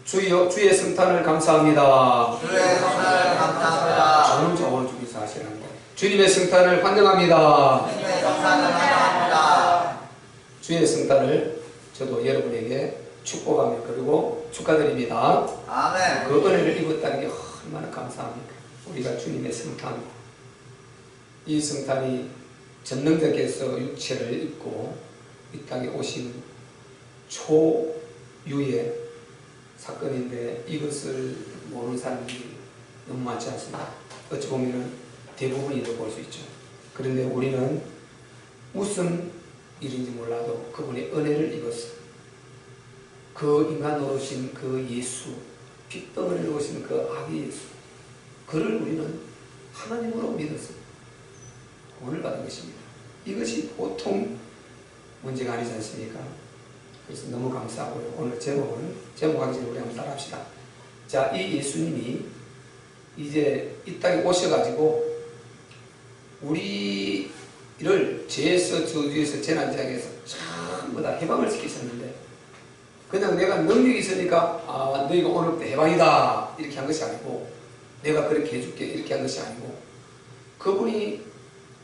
주의 성탄을 감사합니다. 주의 성탄을 감사합니다. 오늘 주기서 하시랍니다. 주님의 성탄을 환영합니다. 주님의 성탄을 환영합니다. 주의 성탄을 저도 여러분에게 축복하며 그리고 축하드립니다. 아멘. 그 은혜를 입었다는 게 얼마나 감사합니까? 우리가 주님의 성탄, 이 성탄이 전능자께서 육체를 입고 이 땅에 오신 초유의 사건인데 이것을 모르는 사람들이 너무 많지 않습니다. 어찌 보면 대부분이라고 볼 수 있죠. 그런데 우리는 무슨 일인지 몰라도 그분의 은혜를 입었어. 그 인간으로 오신 그 예수, 핏덩어리로 오신 그 아기 예수, 그를 우리는 하나님으로 믿어서 구원을 받은 것입니다. 이것이 보통 문제가 아니지 않습니까? 그래서 너무 감사하고요. 오늘 제목하기 전에 우리 한번 따라합시다. 자, 이 예수님이 이제 이 땅에 오셔가지고 우리를 죄에서 저주에서 재난지역에서 전부 다 해방을 시키셨는데 그냥 내가 능력이 있으니까 너희가 오늘부터 해방이다 이렇게 한 것이 아니고 내가 그렇게 해줄게 이렇게 한 것이 아니고 그분이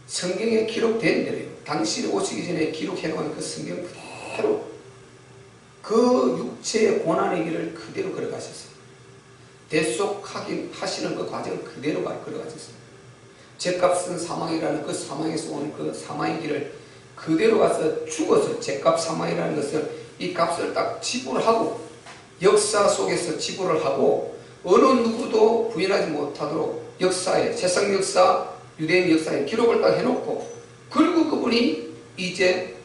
성경에 기록된 대로요. 당신이 오시기 전에 기록해놓은 그 성경 그대로 그 육체의 고난의 길을 그대로 걸어가셨어요. 대속하시는 그 과정을 그대로 걸어가셨어요. 죄값은 사망이라는 그 사망에서 온 그 사망의 길을 그대로 가서 죽어서 죄값 사망이라는 것을 이 값을 딱 지불을 하고 역사 속에서 지불을 하고 어느 누구도 부인하지 못하도록 역사에 세상 역사 유대인 역사에 기록을 딱 해놓고 그리고 그분이 이제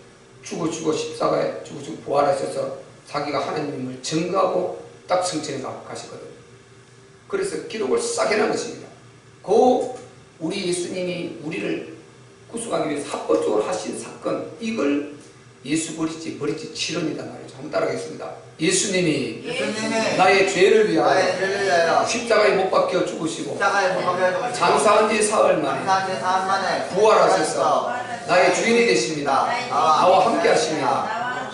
죽어 십자가에 죽어 부활하셔서 자기가 하나님을 증거하고 딱 성천에 가시거든요. 그래서 기록을 싹 해놓은 것입니다. 우리 예수님이 우리를 구속하기 위해서 합법적으로 하신 사건, 이걸 예수 버리지 7원이다 말이죠. 한번 따라하겠습니다. 예수님이 나의 죄를 위하여 십자가에 못 박혀 죽으시고 장사한 지 사흘 만에 부활하셔서 나의 주인이 되십니다. 나와 함께 하십니다.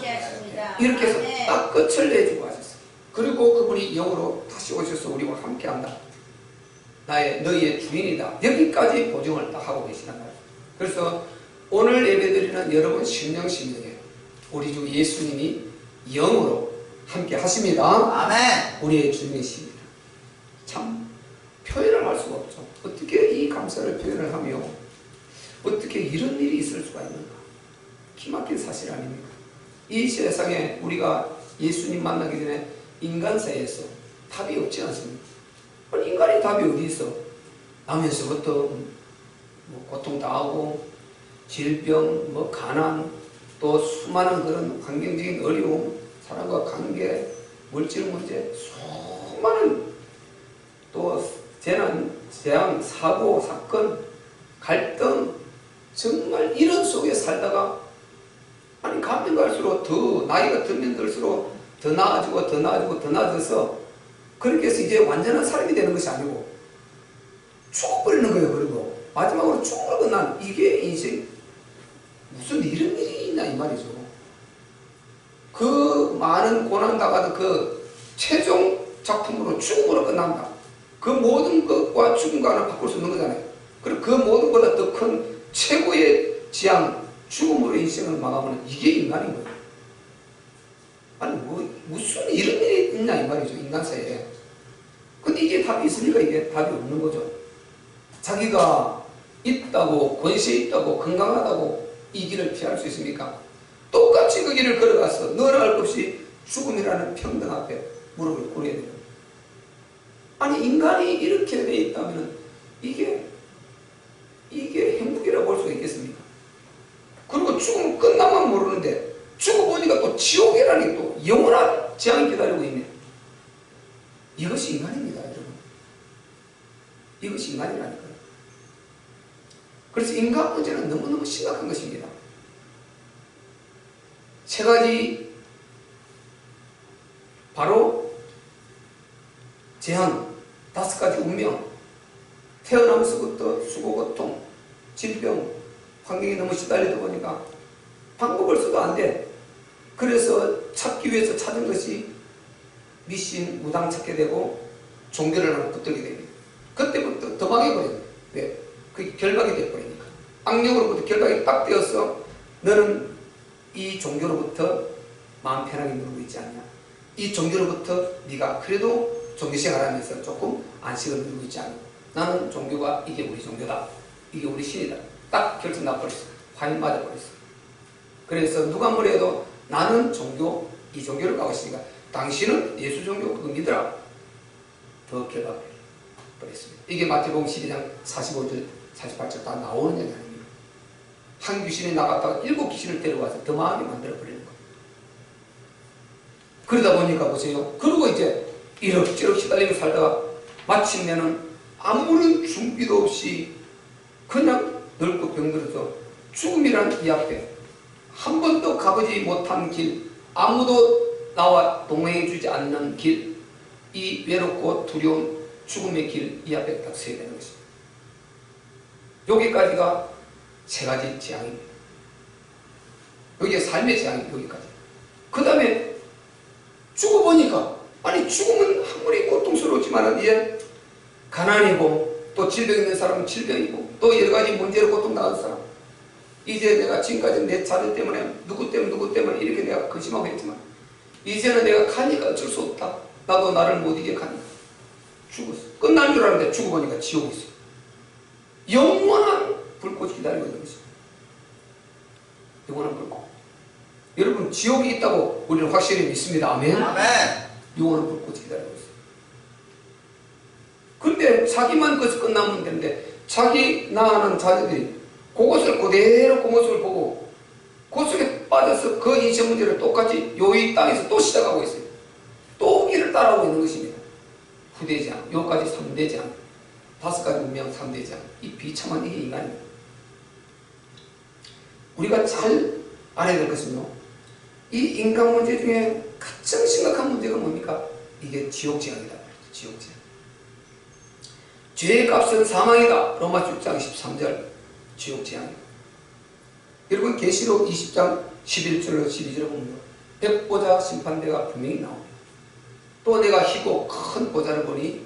이렇게 해서 딱 끝을 내주고 하셨어요. 그리고 그분이 영으로 다시 오셔서 우리와 함께 한다. 너희의 주인이다. 여기까지 보증을 딱 하고 계시단 말이에요. 그래서 오늘 예배드리는 여러분 심령이에요. 우리 주 예수님이 영으로 함께 하십니다. 아멘. 우리의 주님이십니다. 참 표현을 할 수가 없죠. 어떻게 이 감사를 표현을 하며 어떻게 이런 일이 있을 수가 있는가. 기막힌 사실 아닙니까? 이 세상에 우리가 예수님 만나기 전에 인간사에서 답이 없지 않습니까? 인간이 답이 어디 있어? 나면서부터 고통당하고 질병, 가난, 또 수많은 그런 환경적인 어려움, 사람과 관계, 물질 문제, 수많은 또 재난, 재앙, 사고, 사건, 갈등, 정말 이런 속에 살다가 가면 갈수록 더 나이가 들면 들수록 더 나아져서 그렇게 해서 이제 완전한 사람이 되는 것이 아니고 죽어버리는 거예요. 그리고 마지막으로 죽음으로 끝난 이게 인생. 무슨 이런 일이 있나 이 말이죠. 그 많은 고난 당하던 그 최종 작품으로 죽음으로 끝난다. 그 모든 것과 죽음과는 바꿀 수 있는 거잖아요. 그리고 그 모든 것보다 더 큰 최고의 지향 죽음으로 인생을 마감하는 이게 인간인 거예요. 무슨 이런 일이 있냐 이 말이죠. 인간사에. 근데 이게 답이 있으니까 이게 답이 없는 거죠. 자기가 있다고 권세 있다고 건강하다고 이 길을 피할 수 있습니까? 똑같이 그 길을 걸어가서 너나 할 것 없이 죽음이라는 평등 앞에 무릎을 꿇어야 돼요. 인간이 이렇게 돼 있다면 이게 행복이라고 볼 수가 있겠습니까? 그리고 죽음 끝나면 모르는데 죽어보니까 또 지옥이라는 게 또 영원한 재앙이 기다리고 있네. 이것이 인간입니다, 여러분. 이것이 인간이라니까요. 그래서 인간 문제는 너무너무 심각한 것입니다. 세 가지, 바로 재앙, 5가지 운명, 태어나면서부터 수고, 고통, 질병, 환경이 너무 시달리다 보니까 방법을 써도 안 돼. 그래서 찾기 위해서 찾은 것이 미신, 무당 찾게 되고 종교를 하나 붙들게 됩니다. 그때부터 더 망해버려요. 왜? 그게 결박이 돼버리니까. 악령으로부터 결박이 딱 되어서 너는 이 종교로부터 마음 편하게 누르고 있지 않냐. 이 종교로부터 네가 그래도 종교생활하면서 조금 안식을 누리고 있지 않냐. 나는 종교가 이게 우리 종교다. 이게 우리 신이다. 딱 결정 나버렸어. 화인 맞아버렸어. 그래서 누가 뭐래도 나는 종교, 이 종교를 가고 있으니까 당신은 예수 종교 그거 믿으라. 더 결박버렸습니다. 이게 마태복음 12장 45절, 48절 다 나오는 얘기 아닙니까? 한 귀신이 나갔다가 7귀신을 데려와서 더 망하게 만들어버리는 거예요. 그러다 보니까 보세요. 그리고 이제 이럭저럭 시달리며 살다가 마침내는 아무런 준비도 없이 그냥 늙고 병들어서 죽음이란 이 앞에 한 번도 가보지 못한 길, 아무도 나와 동행해 주지 않는 길, 이 외롭고 두려운 죽음의 길, 이 앞에 딱 서야 되는 것입니다. 여기까지가 세 가지 재앙입니다. 여기가 삶의 재앙입니다. 여기까지. 그 다음에 죽어보니까, 아니 죽음은 아무리 고통스러웠지만 이제 가난이고 또 질병 있는 사람은 질병이고 또 여러 가지 문제로 고통당한 사람, 이제 내가 지금까지 내 자녀 때문에 누구 때문에 이렇게 내가 근심하고 했지만 이제는 내가 가니까 어쩔 수 없다. 나도 나를 못 이겨 가니까 죽었어. 끝난 줄 알았는데 죽어보니까 지옥이 있어요. 영원한 불꽃이 기다리고 있는 것입니다. 영원한 불꽃. 여러분 지옥이 있다고 우리는 확실히 믿습니다. 아멘. 아멘. 영원한 불꽃이 기다리고 있어요. 근데 자기만 그것이 끝나면 되는데 자기 낳아는 자녀들이 그것을 그대로 그 모습을 보고 그 속에 빠져서 그 인생 문제를 똑같이 이 땅에서 또 시작하고 있어요. 또 길을 따라오고 있는 것입니다. 후대장, 요까지 3대장, 5가지 문명 3대장. 이 비참한 이게 인간입니다. 우리가 잘 알아야 될 것은요, 이 인간 문제 중에 가장 심각한 문제가 뭡니까? 이게 지옥재앙이다. 지옥재앙. 죄의 값은 사망이다. 로마 6장 13절 지옥재앙이다. 여러분 계시록 20장 11절로 12절을 보면 백보자 심판대가 분명히 나옵니다. 또 내가 희고 큰 보좌를 보니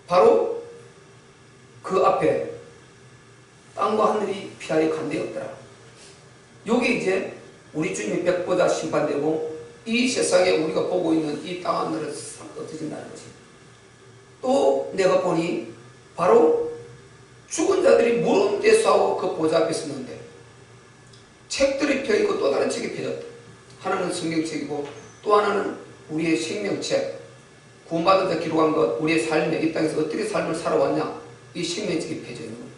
바로 그 앞에 땅과 하늘이 피하여 간 데 없더라. 여기 이제 우리 주님이 백보자 심판되고 이 세상에 우리가 보고 있는 이 땅 하늘은 싹 없어진다는 것입니다. 또 내가 보니 바로 죽은 자들이 무릎 대 싸워 그 보좌 앞에 섰는데 책들이 펴있고 또 다른 책이 펴졌다. 하나는 성경책이고 또 하나는 우리의 생명책, 구원받은 자 기록한 것, 우리의 삶에 이 땅에서 어떻게 삶을 살아왔냐, 이 생명책이 펴져 있는 거예요.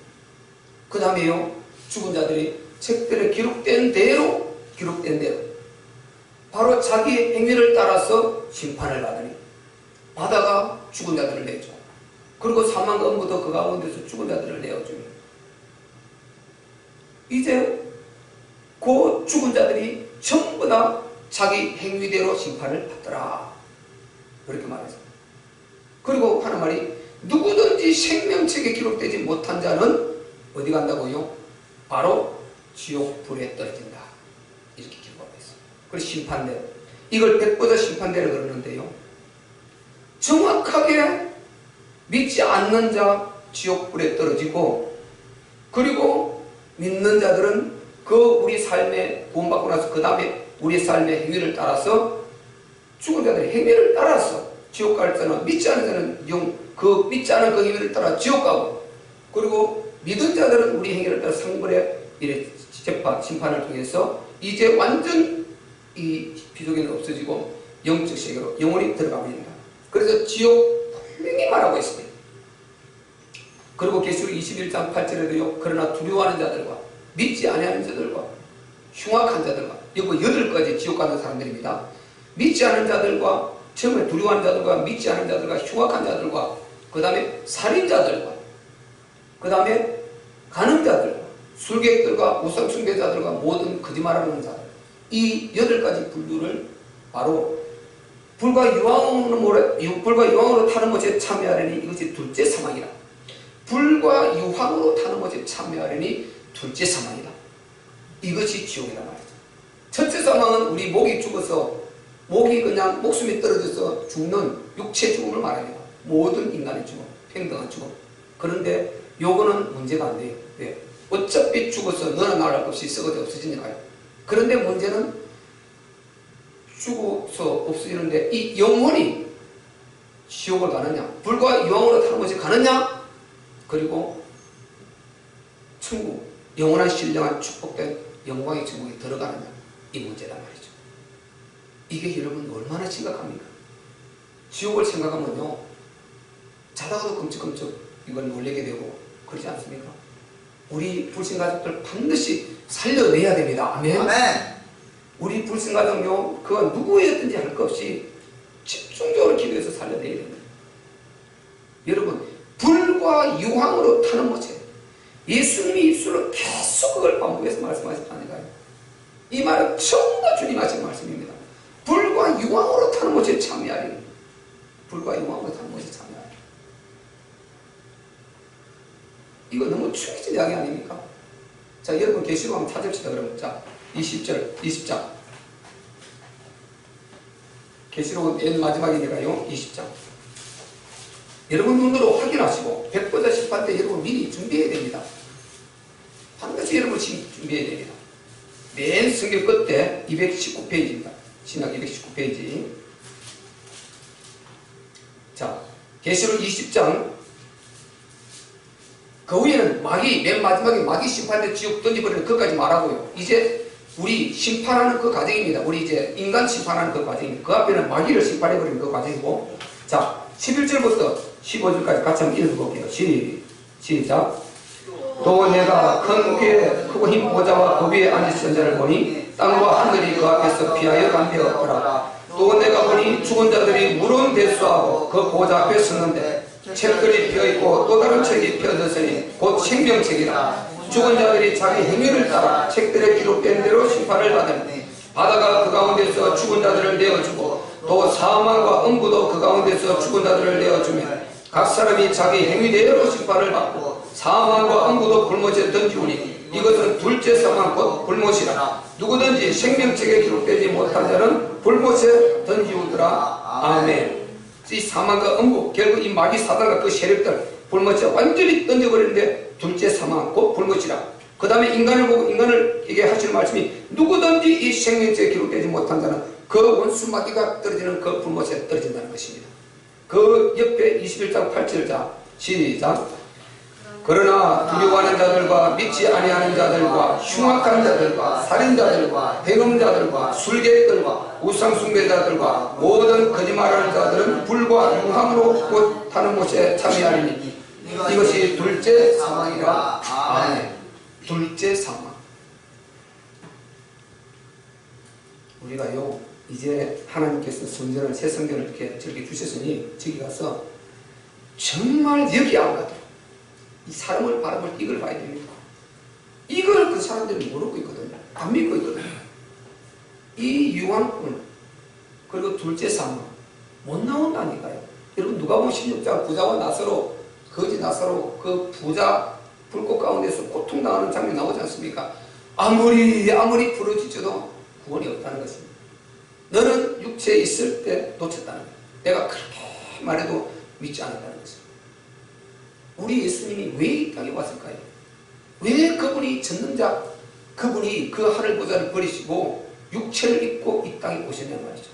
그 다음에요, 죽은 자들이 책들에 기록된 대로 바로 자기의 행위를 따라서 심판을 받으니 바다가 죽은 자들을 내줘. 그리고 사망과 음부도 그 가운데서 죽은 자들을 내어줍니다. 이제 그 죽은 자들이 전부 다 자기 행위대로 심판을 받더라. 그렇게 말해서. 그리고 하는 말이 누구든지 생명책에 기록되지 못한 자는 어디 간다고요? 바로 지옥 불에 떨어진다. 이렇게 기록하고 있어요. 그리고 심판대. 이걸 백보자 심판대를 그러는데요. 정확하게 믿지 않는 자 지옥 불에 떨어지고, 그리고 믿는 자들은 그 우리 삶에 구원받고 나서 그 다음에 우리의 삶의 행위를 따라서 죽은 자들의 행위를 따라서 지옥 갈 자는, 믿지 않는 자는 그 믿지 않은 그 행위를 따라 지옥 가고, 그리고 믿은 자들은 우리 행위를 따라 상불의 이래 재판 심판을 통해서 이제 완전 이 피조기는 없어지고 영적 세계로 영원히 들어가고 있다. 그래서 지옥 분명히 말하고 있습니다. 그리고 계시록 21장 8절에도요. 그러나 두려워하는 자들과 믿지 아니하는 자들과 흉악한 자들과, 여기 8가지 지옥 가는 사람들입니다. 믿지 않은 자들과, 처음에 두려워하는 자들과 믿지 않은 자들과 흉악한 자들과, 그 다음에 살인자들과, 그 다음에 간음자들과 술객들과 우상숭배자들과 모든 거짓말하는 자들, 이 8가지 분류를 바로 불과 유황으로 타는 것에 참여하려니 이것이 둘째 사망이다. 불과 유황으로 타는 것에 참여하려니 둘째 사망이다. 이것이 지옥이다 말이죠. 첫째 사망은 우리 목이 죽어서 목이 그냥 목숨이 떨어져서 죽는 육체 죽음을 말합니다. 모든 인간의 죽음, 평등한 죽음. 그런데 요거는 문제가 안 돼요. 왜? 어차피 죽어서 너나 나나 없이 썩어져 없어지니까요. 그런데 문제는 죽어서 없어지는데 이 영혼이 지옥을 가느냐, 불과 유황으로 타는 것이 가느냐, 그리고 천국, 영원한 신령한 축복된 영광의 천국에 들어가느냐, 이 문제란 말이죠. 이게 여러분 얼마나 심각합니까? 지옥을 생각하면요, 자다가도 끔찍끔찍 이걸 놀래게 되고 그러지 않습니까? 우리 불신가족들 반드시 살려내야 됩니다. 아멘. 아멘. 우리 불신가족요, 그가 누구였든지 할 것 없이 집중적으로 기도해서 살려내야 됩니다. 여러분, 불과 유황으로 타는 모체, 예수님이 입술로 계속 그걸 반복해서 말씀하셨다니까요. 이 말은 전부 다 주님 하신 말씀입니다. 불과 유황으로 타는 모체에 참여하리니, 불과 유황으로 타는 모체에 참여하리니. 이거 너무 충격적인 이야기 아닙니까? 자, 여러분 계시록 한번 찾읍시다. 그러면 자, 20장. 계시록은 맨 마지막이니까요. 20장. 여러분 눈으로 확인하시고 백보자 심판 때 여러분 미리 준비해야 됩니다. 반드시 여러분 준비해야 됩니다. 맨 성경 끝에 219페이지입니다. 신약 219페이지. 자, 계시록 20장. 그 위에는 마귀, 맨 마지막에 마귀 심판대 지옥 던져버리는 그것까지 말하고요. 이제 우리 심판하는 그 과정입니다. 우리 이제 인간 심판하는 그 과정입니다. 그 앞에는 마귀를 심판해버리는 그 과정이고, 자, 11절부터 15절까지 같이 한번 읽어볼게요. 시작. 또 내가 큰 괴 크고 흰 보좌와 그 위에 앉으신 자를 보니 땅과 하늘이 그 앞에서 피하여 담배었더라. 또 내가 보니 죽은 자들이 무른 대수하고 그 보좌 앞에 섰는데 책들이 펴있고 또 다른 책이 펴졌으니 곧 생명책이라. 죽은 자들이 자기 행위를 따라 책들에 기록된 대로 심판을 받으니 바다가 그 가운데서 죽은 자들을 내어주고 또 사망과 음부도 그 가운데서 죽은 자들을 내어주며 각 사람이 자기 행위대로 심판을 받고 사망과 음부도 불못에 던지우니 이것은 둘째 사망 곧 불못이라. 누구든지 생명책에 기록되지 못한 자는 불못에 던지우더라. 아멘. 이 사망과 음부, 결국 이 마귀 사단과 그 세력들 불못에 완전히 던져버리는데 둘째 사망 곧 불못이라. 그 다음에 인간을 보고 인간에게 하시는 말씀이 누구든지 이 생명책에 기록되지 못한 자는 그 원수 마귀가 떨어지는 그 불못에 떨어진다는 것입니다. 그 옆에 21장 8절자 시작. 그러나 두려워하는 자들과 믿지 아니하는 자들과 흉악한 자들과 살인자들과 배금자들과 술객들과 우상숭배자들과 모든 거짓말하는 자들은 불과 유황으로 곧 타는 못에 참여하리니 이것이 둘째 사망이라. 아멘. 둘째 사망. 우리가요 이제 하나님께서 성전을 새 성전을 이렇게 저렇게 주셨으니 저기 가서 정말 여기 안 가도록 이 사람을 바라볼 이걸 봐야 됩니다. 이걸 그 사람들이 모르고 있거든요. 안 믿고 있거든요. 이 유황꾼 그리고 둘째 사망 못 나온다니까요. 여러분 누가복음 16장 부자와 나사로 거지 나사로 그 부자 불꽃 가운데서 고통당하는 장면이 나오지 않습니까? 아무리 부르짖어도 구원이 없다는 것입니다. 너는 육체에 있을 때 놓쳤다는 거예요. 내가 그렇게 말해도 믿지 않았다는 것입니다. 우리 예수님이 왜 이 땅에 왔을까요? 왜 그분이 전능자, 그분이 그 하늘 보좌를 버리시고 육체를 입고 이 땅에 오셨냔 말이죠.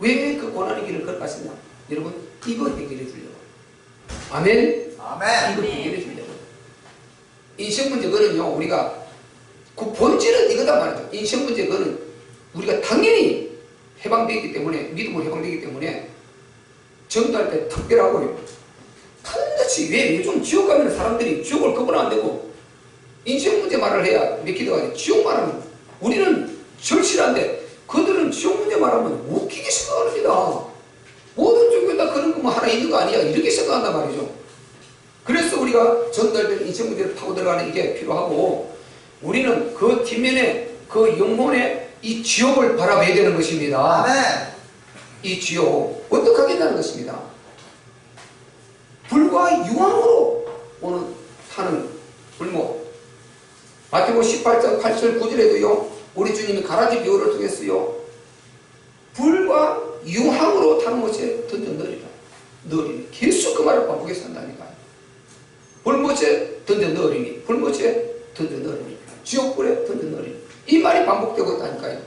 왜 그 고난의 길을 걸어가셨냐? 여러분 이거 해결해 주려고. 아멘. 아멘. 이거 해결해 주려고. 인생 문제 그는요 우리가 그 본질은 이거다 말이죠. 인생 문제 그는 우리가 당연히 해방되기 때문에 믿음으로 해방되기 때문에 전도할 때 특별하고요. 반드시 왜 요즘 지옥 가면 사람들이 지옥을 거부는 안 되고 인생 문제 말을 해야 믿기도 하지 지옥 말하면 우리는 절실한데 그들은 지옥 문제 말하면 웃기게 생각합니다. 모든 종교에 다 그런 거 뭐 하나 있는 거 아니야 이렇게 생각한단 말이죠. 그래서 우리가 전달되는 인생 문제를 파고 들어가는 이게 필요하고 우리는 그 뒷면에 그 영혼의 이 지옥을 바라봐야 되는 것입니다. 아멘. 이 지옥 어떻게 하겠다는 것입니다. 불과 유황으로 오는 타는 불못. 마태복음 18장 8절 9절에도요 우리 주님이 가라지 비유를 통했어요. 불과 유황으로 타는 곳에 던져 넣으리라. 넣으리니. 계속 그 말을 반복해서 한다니까요. 불못에 던져 넣으리니. 불못에 던져 넣으리니. 지옥불에 던져 넣으리니. 이 말이 반복되고 있다니까요.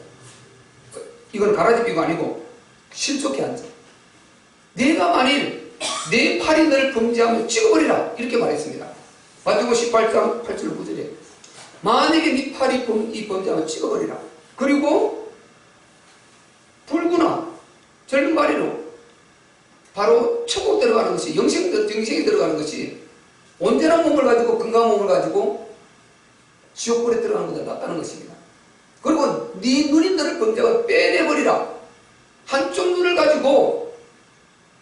이건 가라지 비유가 아니고 실족해 앉아. 내가 만일 내 팔이 너를 범죄하면 찍어버리라. 이렇게 말했습니다. 마태복음 18장 8절 9절에 만약에 네 팔이 범죄하면 찍어버리라. 그리고 불구나 젊은 말이로 바로 천국 들어가는 것이 영생에 들어가는 것이 온전한 몸을 가지고 건강한 몸을 가지고 지옥불에 들어가는 것보다 낫다는 것입니다. 그리고 네 눈이 너를 범죄하고 빼내버리라. 한쪽 눈을 가지고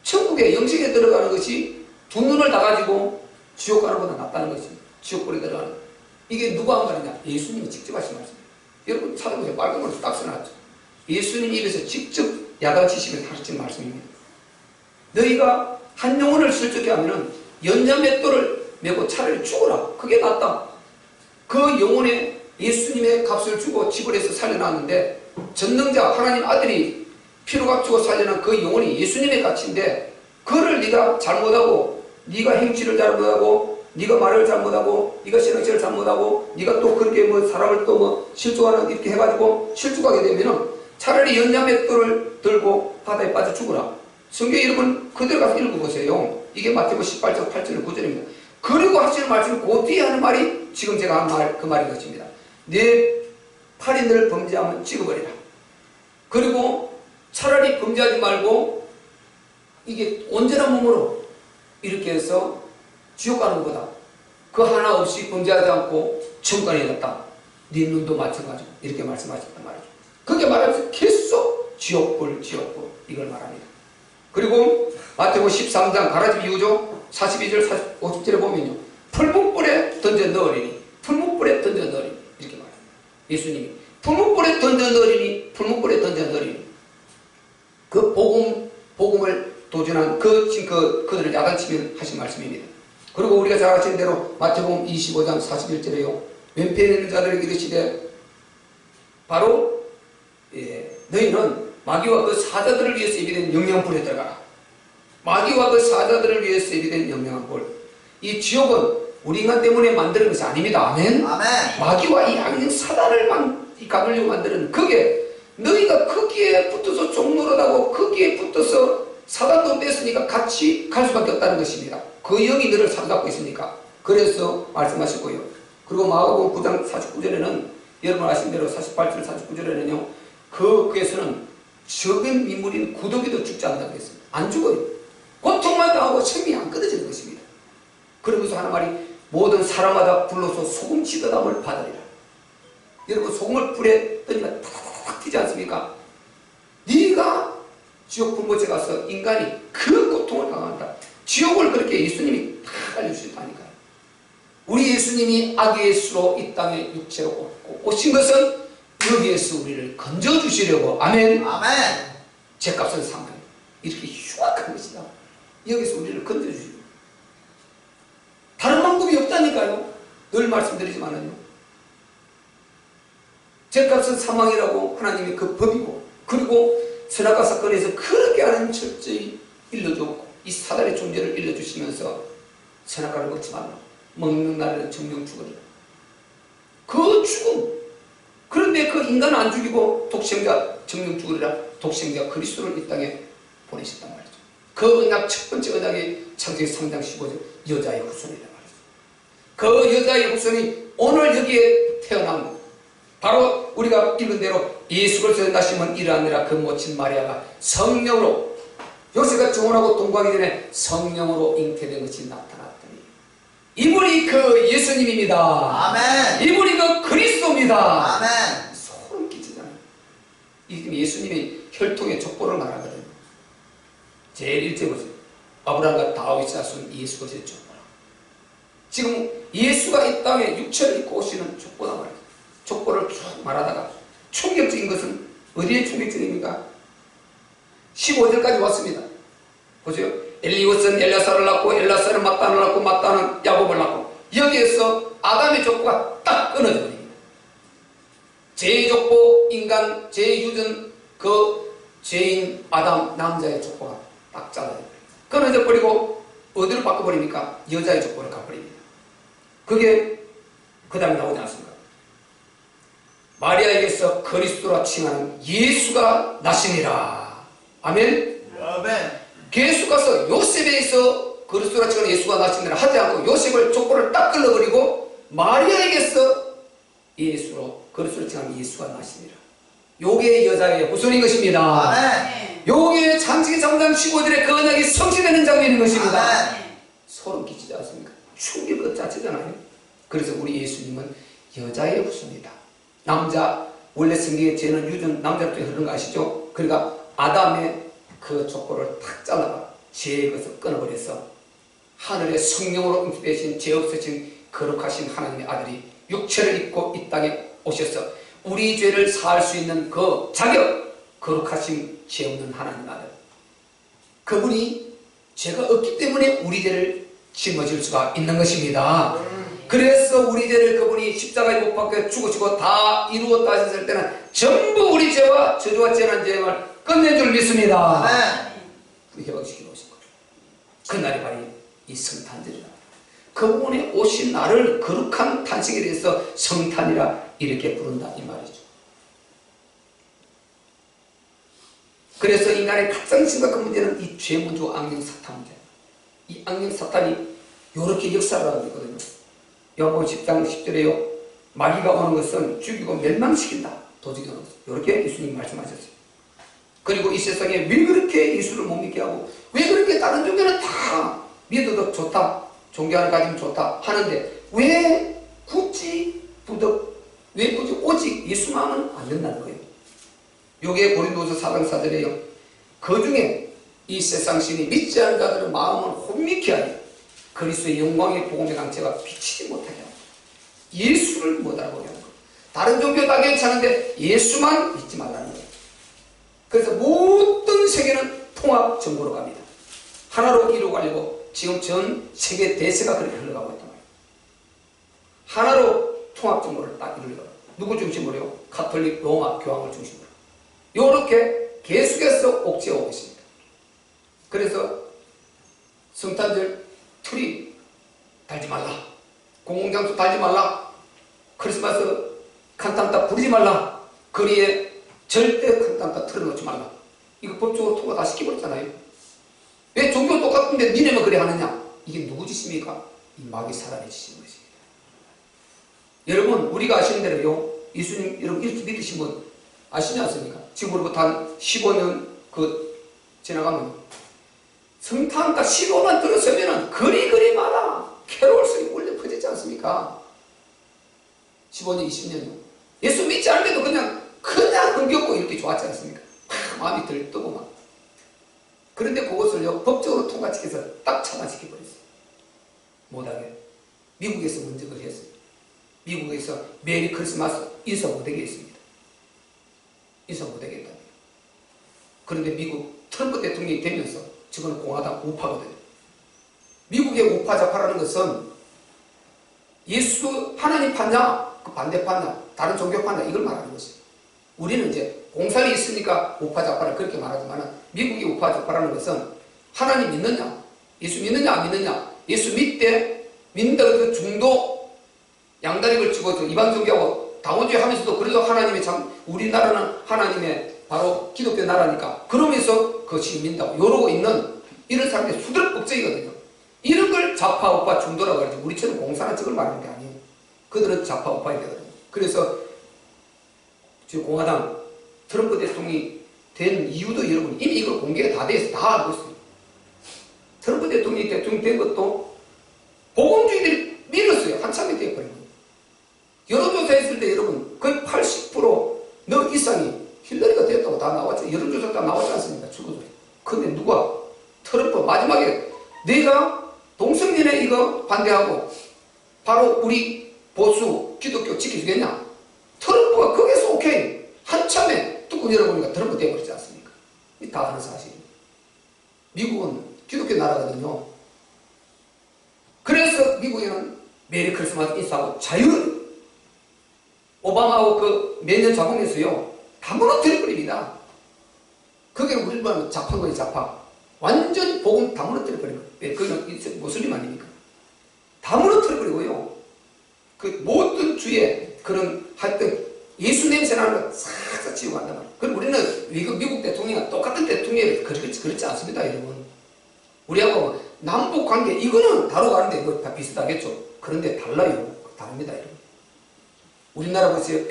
천국에 영생에 들어가는 것이 두 눈을 다 가지고 지옥 가는 것보다 낫다는 것이 지옥불에 들어가는 것. 이게 누가 한 말이냐? 예수님이 직접 하신 말씀입니다. 여러분 찾아보세요. 빨간 걸로 딱 써놨죠. 예수님 입에서 직접 야단치시면서 하신 말씀입니다. 너희가 한 영혼을 슬쩍게 하면은 연자 맷돌을 메고 차라리 죽어라. 그게 낫다. 그 영혼에 예수님의 값을 주고 지불해서 살려놨는데 전능자 하나님 아들이 피로 값주고 살려난 그 영혼이 예수님의 가치인데 그를 네가 잘못하고 네가 행치를 잘못하고 네가 말을 잘못하고 네가 신앙생활을 잘못하고 네가 또 그렇게 뭐 사람을 또 뭐 실족하는 이렇게 해가지고 실족하게 되면은 차라리 연자 맷돌을 들고 바다에 빠져 죽어라. 성경 여러분 그대로 가서 읽어보세요. 이게 마태복음 18장 8절 9절입니다. 그리고 하시는 말씀 그 뒤에 하는 말이 지금 제가 한 말 그 말인 것입니다. 내 팔이 너를 범죄하면 찍어버리라. 그리고 차라리 범죄하지 말고 이게 온전한 몸으로 이렇게 해서 지옥 가는 것보다 그 하나 없이 범죄하지 않고 천국 가는 게 낫다. 네 눈도 마찬가지고 이렇게 말씀하셨단 말이죠. 그렇게 말하면서 계속 지옥불 이걸 말합니다. 그리고 마태복음 13장 가라지 비유죠. 42절 50절에 보면요. 풀무불에 던져 넣으리니 풀무불에 던져 넣으리니 이렇게 말합니다. 예수님이 풀무불에 던져 넣으리니 풀무불에 던져 넣으리니 그 복음을 도전한 그들을 야단치면 하신 말씀입니다. 그리고 우리가 잘 아시는 대로 마태복음 25장 41절에요. 왼편에 있는 자들에게 이르시되 바로 너희는 마귀와 그 사자들을 위해서 예비된 영양불에 들어가라. 마귀와 그 사자들을 위해서 예비된 영양한 불. 이 지옥은 우리 인간 때문에 만드는 것이 아닙니다. 아멘? 아멘. 마귀와 이 악령 사단을 가두려고 만드는 그게 너희가 거기에 붙어서 종노릇하고 거기에 붙어서 사단도 뺐으니까 같이 갈 수밖에 없다는 것입니다. 그 영이 너를 사로잡고 있으니까. 그래서 말씀하셨고요. 그리고 마가복음 9장 49절에는 여러분 아시는 대로 48절 49절에는요. 그에서는 적은 민물인 구더기도 죽지 않는다고 했습니다. 안 죽어요. 고통만 당하고 생명이 안 끊어지는 것입니다. 그러면서 하는 말이 모든 사람마다 불로서 소금 치더담을 받으리라. 여러분 소금을 불에 던지면 탁탁 튀지 않습니까? 네가 지옥 불못에 가서 인간이 그 고통을 당한다. 지옥을 그렇게 예수님이 다 알려주셨다니까요. 우리 예수님이 악의 예수로 이 땅에 육체로 오신 것은 여기에서 우리를 건져주시려고. 아멘. 아멘. 죄값은 상하니 이렇게 흉악한 것이다. 여기서 우리를 건져주시고 다른 방법이 없다니까요. 늘 말씀드리지만은요. 죄값은 사망이라고 하나님이 그 법이고 그리고 선악과 사건에서 그렇게 하는 철저히 일러주고 이 사단의 존재를 일러주시면서 선악과를 먹지 말라. 먹는 날에는 정령 죽으리라. 그 죽음. 그런데 그 인간은 안 죽이고 독생자 정령 죽으리라. 독생자 그리스도를 이 땅에 보내셨단 말이죠. 그 언약 첫 번째 언약이 창세기 3장 15절 여자의 후손이란 말이죠. 그 여자의 후손이 오늘 여기에 태어난 바로 우리가 읽은 대로 예수 그리스도의 낳으심은 이러하니라. 그 모친 마리아가 성령으로 요새가 정혼하고 동거하기 전에 성령으로 잉태된 것이 나타났더니 이분이 그 예수님입니다. 아멘. 이분이 그 그리스도입니다. 아멘. 소름 끼치잖아요. 이 예수님이 혈통의 족보를 말하거든요. 제일 1제 보세요. 아브라함과 다윗의 자손 예수 그리스도의 족보라. 지금 예수가 이 땅에 육체를 입고 오시는 족보란 말이에요. 족보를 쭉 말하다가 충격적인 것은 어디에 충격적입니까? 15절까지 왔습니다. 보세요. 엘리우스는 엘라사를 낳고 엘라사는 mat단을 낳고 mat단은 야곱을 낳고 여기에서 아담의 족보가 딱 끊어져 버립니다. 제 족보 인간 제 유전 그 죄인 아담 남자의 족보가 딱 잘라요. 끊어져 버리고 어디로 바꿔버립니까? 여자의 족보를 가버립니다. 그게 그 다음에 나오지 않습니까? 마리아에게서 그리스도라 칭하는 예수가 나시니라. 아멘. 아멘. 계속해서 요셉에게서 그리스도라 칭하는 예수가 나시니라 하지 않고 요셉을 족보를 딱 끌어버리고 마리아에게서 예수로 그리스도라 칭하는 예수가 나시니라. 요게 여자의 후손인 것입니다. 아멘. 요게 장세기 3장 15절에 그 언약이 성취되는 장면인 것입니다. 아멘. 소름 끼치지 않습니까? 충격 그 자체잖아요. 그래서 우리 예수님은 여자의 후손이다. 남자, 원래 성경의 죄는 유전 남자로 흐르는 거 아시죠? 그러니까 아담의 그 족보를 탁 잘라봐 죄의 것을 끊어버려서 하늘의 성령으로 응답되신 죄 없으신 거룩하신 하나님의 아들이 육체를 입고 이 땅에 오셔서 우리 죄를 사할 수 있는 그 자격, 거룩하신 죄 없는 하나님 아들, 그분이 죄가 없기 때문에 우리 죄를 짊어질 수가 있는 것입니다. 그래서 우리 죄를 그분이 십자가에 못 박혀 죽으시고 다 이루었다 하셨을 때는 전부 우리 죄와 저주와 재난 죄를 끝낸 줄 믿습니다. 회복시키러 오신 거예요. 그날이 바로 이 성탄절이라. 그분이 오신 날을 거룩한 탄식에 대해서 성탄이라 이렇게 부른다 이 말이죠. 그래서 인간의 가장 심각한 문제는 이 죄 문제와 악령 사탄 문제. 이 악령 사탄이 이렇게 역사를 하고 있거든요. 요한복음 10장 10절에요. 마귀가 오는 것은 죽이고 멸망시킨다. 도적이 오는 것은. 이렇게 예수님이 말씀하셨어요. 그리고 이 세상에 왜 그렇게 예수를 못 믿게 하고 왜 그렇게 다른 종교는 다 믿어도 좋다. 종교하는 가지면 좋다 하는데 왜 굳이 오직 예수만은 안 된다는 거예요. 요게 고린도서 4장 4절에요. 그 중에 이 세상 신이 믿지 않은 자들의 마음을 혼미케 하여 그리스도의 영광의 복음의 강체가 비치지 못하게 하고 예수를 못 알아보게 하는 거예요. 다른 종교 다 괜찮은데 예수만 믿지 말라는 거예요. 그래서 모든 세계는 통합 정보로 갑니다. 하나로 이루어가려고 지금 전 세계 대세가 그렇게 흘러가고 있단 말이에요. 하나로 통합 정보를 딱 이루려고. 누구 중심으로요? 가톨릭 로마 교황을 중심으로. 요렇게 계속해서 옥죄어오고 있습니다. 그래서 성탄절 트리 달지 말라. 공공장소 달지 말라. 크리스마스 칸탄타 부르지 말라. 거리에 절대 칸탄타 틀어놓지 말라. 이거 법적으로 통과 다 시켜버렸잖아요. 왜 종교 똑같은데 니네만 그래 하느냐? 이게 누구 짓입니까? 이 마귀 사단의 짓인 것입니다. 여러분 우리가 아시는 대로요. 예수님 여러분 이렇게 믿으신 분 아시지 않습니까? 지금으로부터 한 15년 지나가면 성탄 딱 15만 들어서면은 그리마다 캐롤송이 울려 퍼지지 않습니까? 15년, 20년요. 예수 믿지 않는데도 그냥 흥겹고 이렇게 좋았지 않습니까? 마음이 들뜨고 막. 그런데 그것을요, 법적으로 통과시켜서 딱 차단시켜버렸어요. 못하게. 미국에서 먼저 그걸 했어요. 미국에서 메리 크리스마스 인사 못하게 했습니다. 인사 못하게 했다고요. 그런데 미국 트럼프 대통령이 되면서 지금은 공화당 우파거든요. 미국의 우파 좌파라는 것은 예수 하나님 파냐, 그 반대 파냐, 다른 종교 파냐 이걸 말하는 것이에요. 우리는 이제 공산이 있으니까 우파 좌파를 그렇게 말하지만 미국의 우파 좌파라는 것은 하나님 믿느냐, 예수 믿느냐 안 믿느냐, 예수 믿는다 그래서 중도 양다리 걸치고 이방 종교하고 당원주의 하면서도 그래도 하나님의 우리나라는 하나님의 바로 기독교 나라니까 그러면서 그것이 믿는다고 이러고 있는 이런 사람들이 수두룩법적이거든요. 이런 걸 좌파 우파 중도라고 그러죠. 우리처럼 공산화 측을 말하는 게 아니에요. 그들은 좌파 우파이 되거든요. 그래서 지금 공화당 트럼프 대통령이 된 이유도 여러분 이미 이걸 공개가 다 돼서 다 알고 있어요. 트럼프 대통령이 대통령 된 것도 복음주의들이 밀었어요. 한참이 되어버린 거예요. 여론조사 했을 때 여러분 거의 80% 이상이 힐러리가 됐다고 다 나왔죠. 여론조사 다 나왔지 않습니까? 출구조사. 근데 누가? 트럼프 마지막에 내가 동성연애 이거 반대하고 바로 우리 보수 기독교 지켜주겠냐? 트럼프가 거기서 오케이. 한참에 뚜껑 열어보니까 트럼프 되어버리지 않습니까? 이 다 아는 사실입니다. 미국은 기독교 나라거든요. 그래서 미국에는 메리 크리스마스 인사하고 자유를 오바마하고 그 매년 자본에서요 다 무너뜨려버립니다. 그게 우리만 잡한 거예요, 잡아. 완전히 복음 다 무너뜨려 버린 거예요. 왜? 그건 무슬림 아닙니까? 다 무너뜨려 버리고요. 그 모든 주에 그런 하여튼 예수 냄새 나는 거 싹싹 지우고 간단 말이에요. 그럼 우리는 미국 대통령과 똑같은 대통령이 그렇지 않습니다, 여러분. 우리하고 남북 관계 이거는 다루가는데 뭐 다 비슷하겠죠. 그런데 달라요. 다릅니다, 여러분. 우리나라 보세요.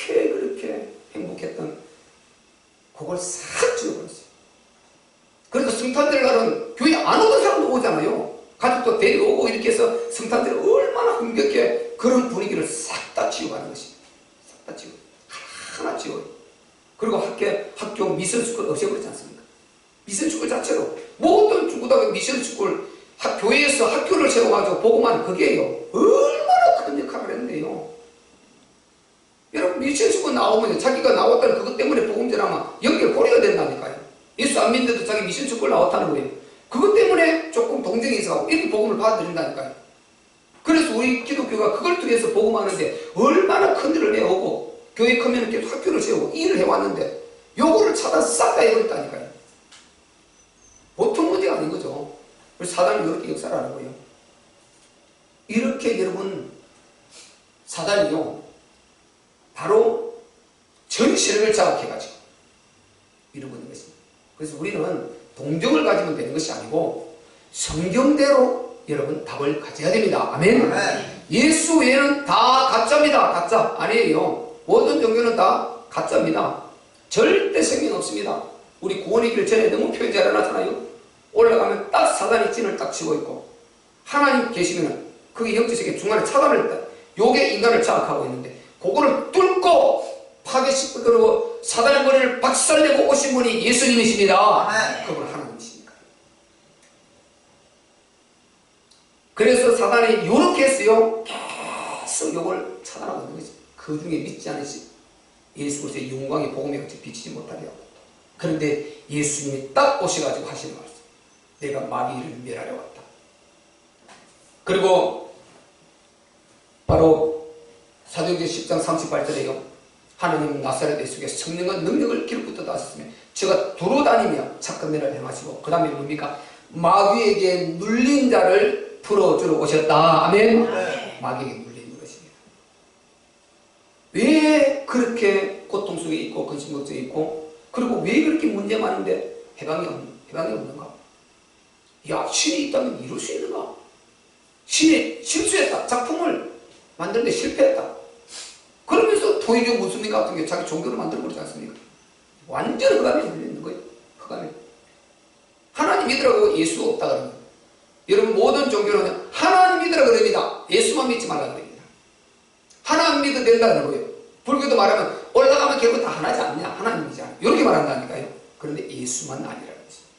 그렇게 행복했던 그걸 싹 지워버렸어요. 그러니까 성탄절 날은 교회 안 오던 사람도 오잖아요. 가족도 데려오고 이렇게 해서 성탄절 얼마나 흥겹게 그런 분위기를 싹 다 지워가는 것입니다. 싹 다 지워. 하나 지워요. 그리고 학교 미션스쿨 없애버리지 않습니까? 미션스쿨 자체로 모든 중고등학교 미션스쿨 교회에서 학교를 세워가지고 보고만 그게요. 얼마나 큰 역할을 했는데요. 여러분 미션스쿨 나오면 자기가 나왔다는 그것 때문에 복음 전하면 연결고리가 된다니까요. 예수 안 믿는데도 자기 미션스쿨 나왔다는 거예요. 그것 때문에 조금 동정이 있어가고 이렇게 복음을 받아들인다니까요. 그래서 우리 기독교가 그걸 통해서 복음하는데 얼마나 큰 일을 내오고 교회 크면 계속 학교를 세우고 일을 해왔는데 요거를 차단 싹 다 해버렸다니까요. 보통 문제가 아닌 거죠. 그래서 사단이 이렇게 역사를 하는 거예요. 이렇게 여러분 사단이요 바로 전 세력을 자극해가지고 이러고 있는 것입니다. 그래서 우리는 동정을 가지면 되는 것이 아니고 성경대로 여러분 답을 가져야 됩니다. 아멘. 예수 외에는 다 가짜입니다. 가짜 아니에요. 모든 종교는 다 가짜입니다. 절대 생명 없습니다. 우리 구원의 길 전에 너무 표현 잘 해놨잖아요. 올라가면 딱 사단이 찐을 딱 치고 있고 하나님 계시면은 그게 영지세계 중간에 차단을 요게 인간을 자극하고 있는데 그거를 뚫고 파괴시키고 그리고 사단의 머리를 박살내고 오신 분이 예수님이십니다. 그분 하나님이십니까? 그래서 사단이 요렇게 했어요. 계속 요걸 차단하고 있는 거지. 그 중에 믿지 않으시 예수 그리스도의 영광의 복음에 비치지 못하게 하고 그런데 예수님이 딱 오셔가지고 하시는 말씀. 내가 마귀를 멸하려 왔다. 그리고 바로 사도행전 10장 38절에요. 하나님 나사렛 예수께서 성령과 능력을 기름부터 다하셨으며 제가 두루다니며 착한 일을 행하시고 그 다음에 뭡니까? 마귀에게 눌린 자를 풀어주러 오셨다. 아멘. 마귀에게 눌린 것입니다. 왜 그렇게 고통 속에 있고 근심 걱정에 있고 그리고 왜 그렇게 문제 많은데 해방이 없는가? 야, 신이 있다면 이룰 수 있는가? 신이 실수했다. 작품을 만드는데 실패했다. 그러면서 토이교 무슬림 같은 게 자기 종교를 만들어버리지 않습니까? 완전 흑암에 물려있는 거예요. 흑암에. 하나님 믿으라고 예수 없다 그럽니다. 여러분 모든 종교는 하나님 믿으라 그럽니다. 예수만 믿지 말라 그럽니다. 하나님 믿어도 된다는 거예요. 불교도 말하면 올라가면 결국 다 하나지 않냐? 하나님이지 않냐? 이렇게 말한다니까요. 그런데 예수만 아니라는 것입니다.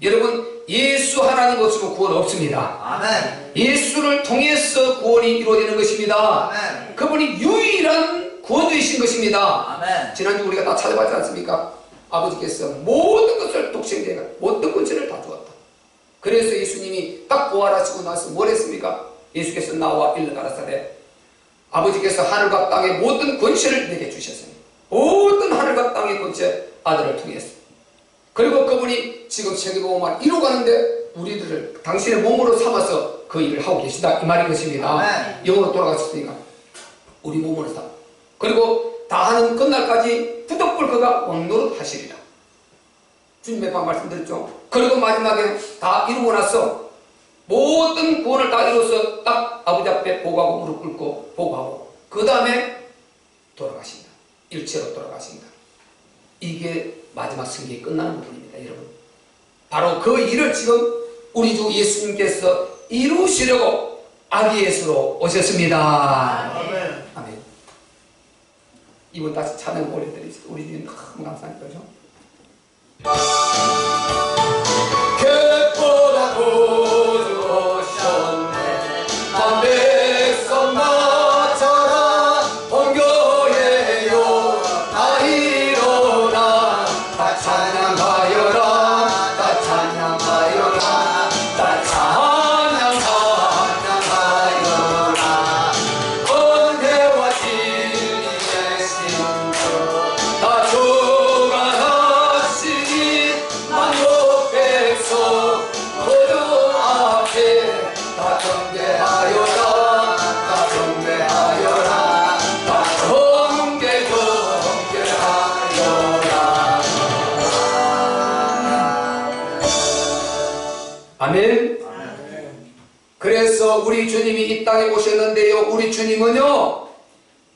여러분 예수 하나님 없으면 구원 없습니다. 아멘. 예수를 통해서 구원이 이루어지는 것입니다. 아멘. 그분이 유일한 구원주이신 것입니다. 아멘. 지난주 우리가 다 찾아봤지 않습니까? 아버지께서 모든 것을 독생자가 모든 권세를 다 주었다. 그래서 예수님이 딱 부활하시고 나서 뭘 했습니까? 예수께서 나와 일러 가라사대 아버지께서 하늘과 땅의 모든 권세를 내게 주셨으니 모든 하늘과 땅의 권세 아들을 통해서 그리고 그분이 지금 세계복음을 이루어가는데 우리들을 당신의 몸으로 삼아서 그 일을 하고 계시다 이 말인 것입니다. 영으로 돌아가셨으니까 우리 몸으로 삼아 그리고 다 하는 끝날까지 부득불 그가 왕노릇 하시리라. 주님 몇 번 말씀드렸죠. 그리고 마지막에 다 이루고 나서 모든 구원을 다 이루어서 딱 아버지 앞에 보고하고 무릎 꿇고 보고하고 그 다음에 돌아가신다. 일체로 돌아가신다. 이게 마지막 승리에 끝나는 부분입니다. 여러분 바로 그 일을 지금 우리 주 예수님께서 이루시려고 아기 예수로 오셨습니다. 아멘. 아멘. 이번 다시 찬양 올려드리겠습니다. 우리 주님 너무 감사합니다. 그죠? 객보다 구주 오셨네 반백성 나처럼 본교회요 다 일어나 다 찬양하여라 다 찬양하여라 다 찬양하여라 은혜와 진리의 신도 다 주관하시 아멘. 그래서 우리 주님이 이 땅에 오셨는데요, 우리 주님은요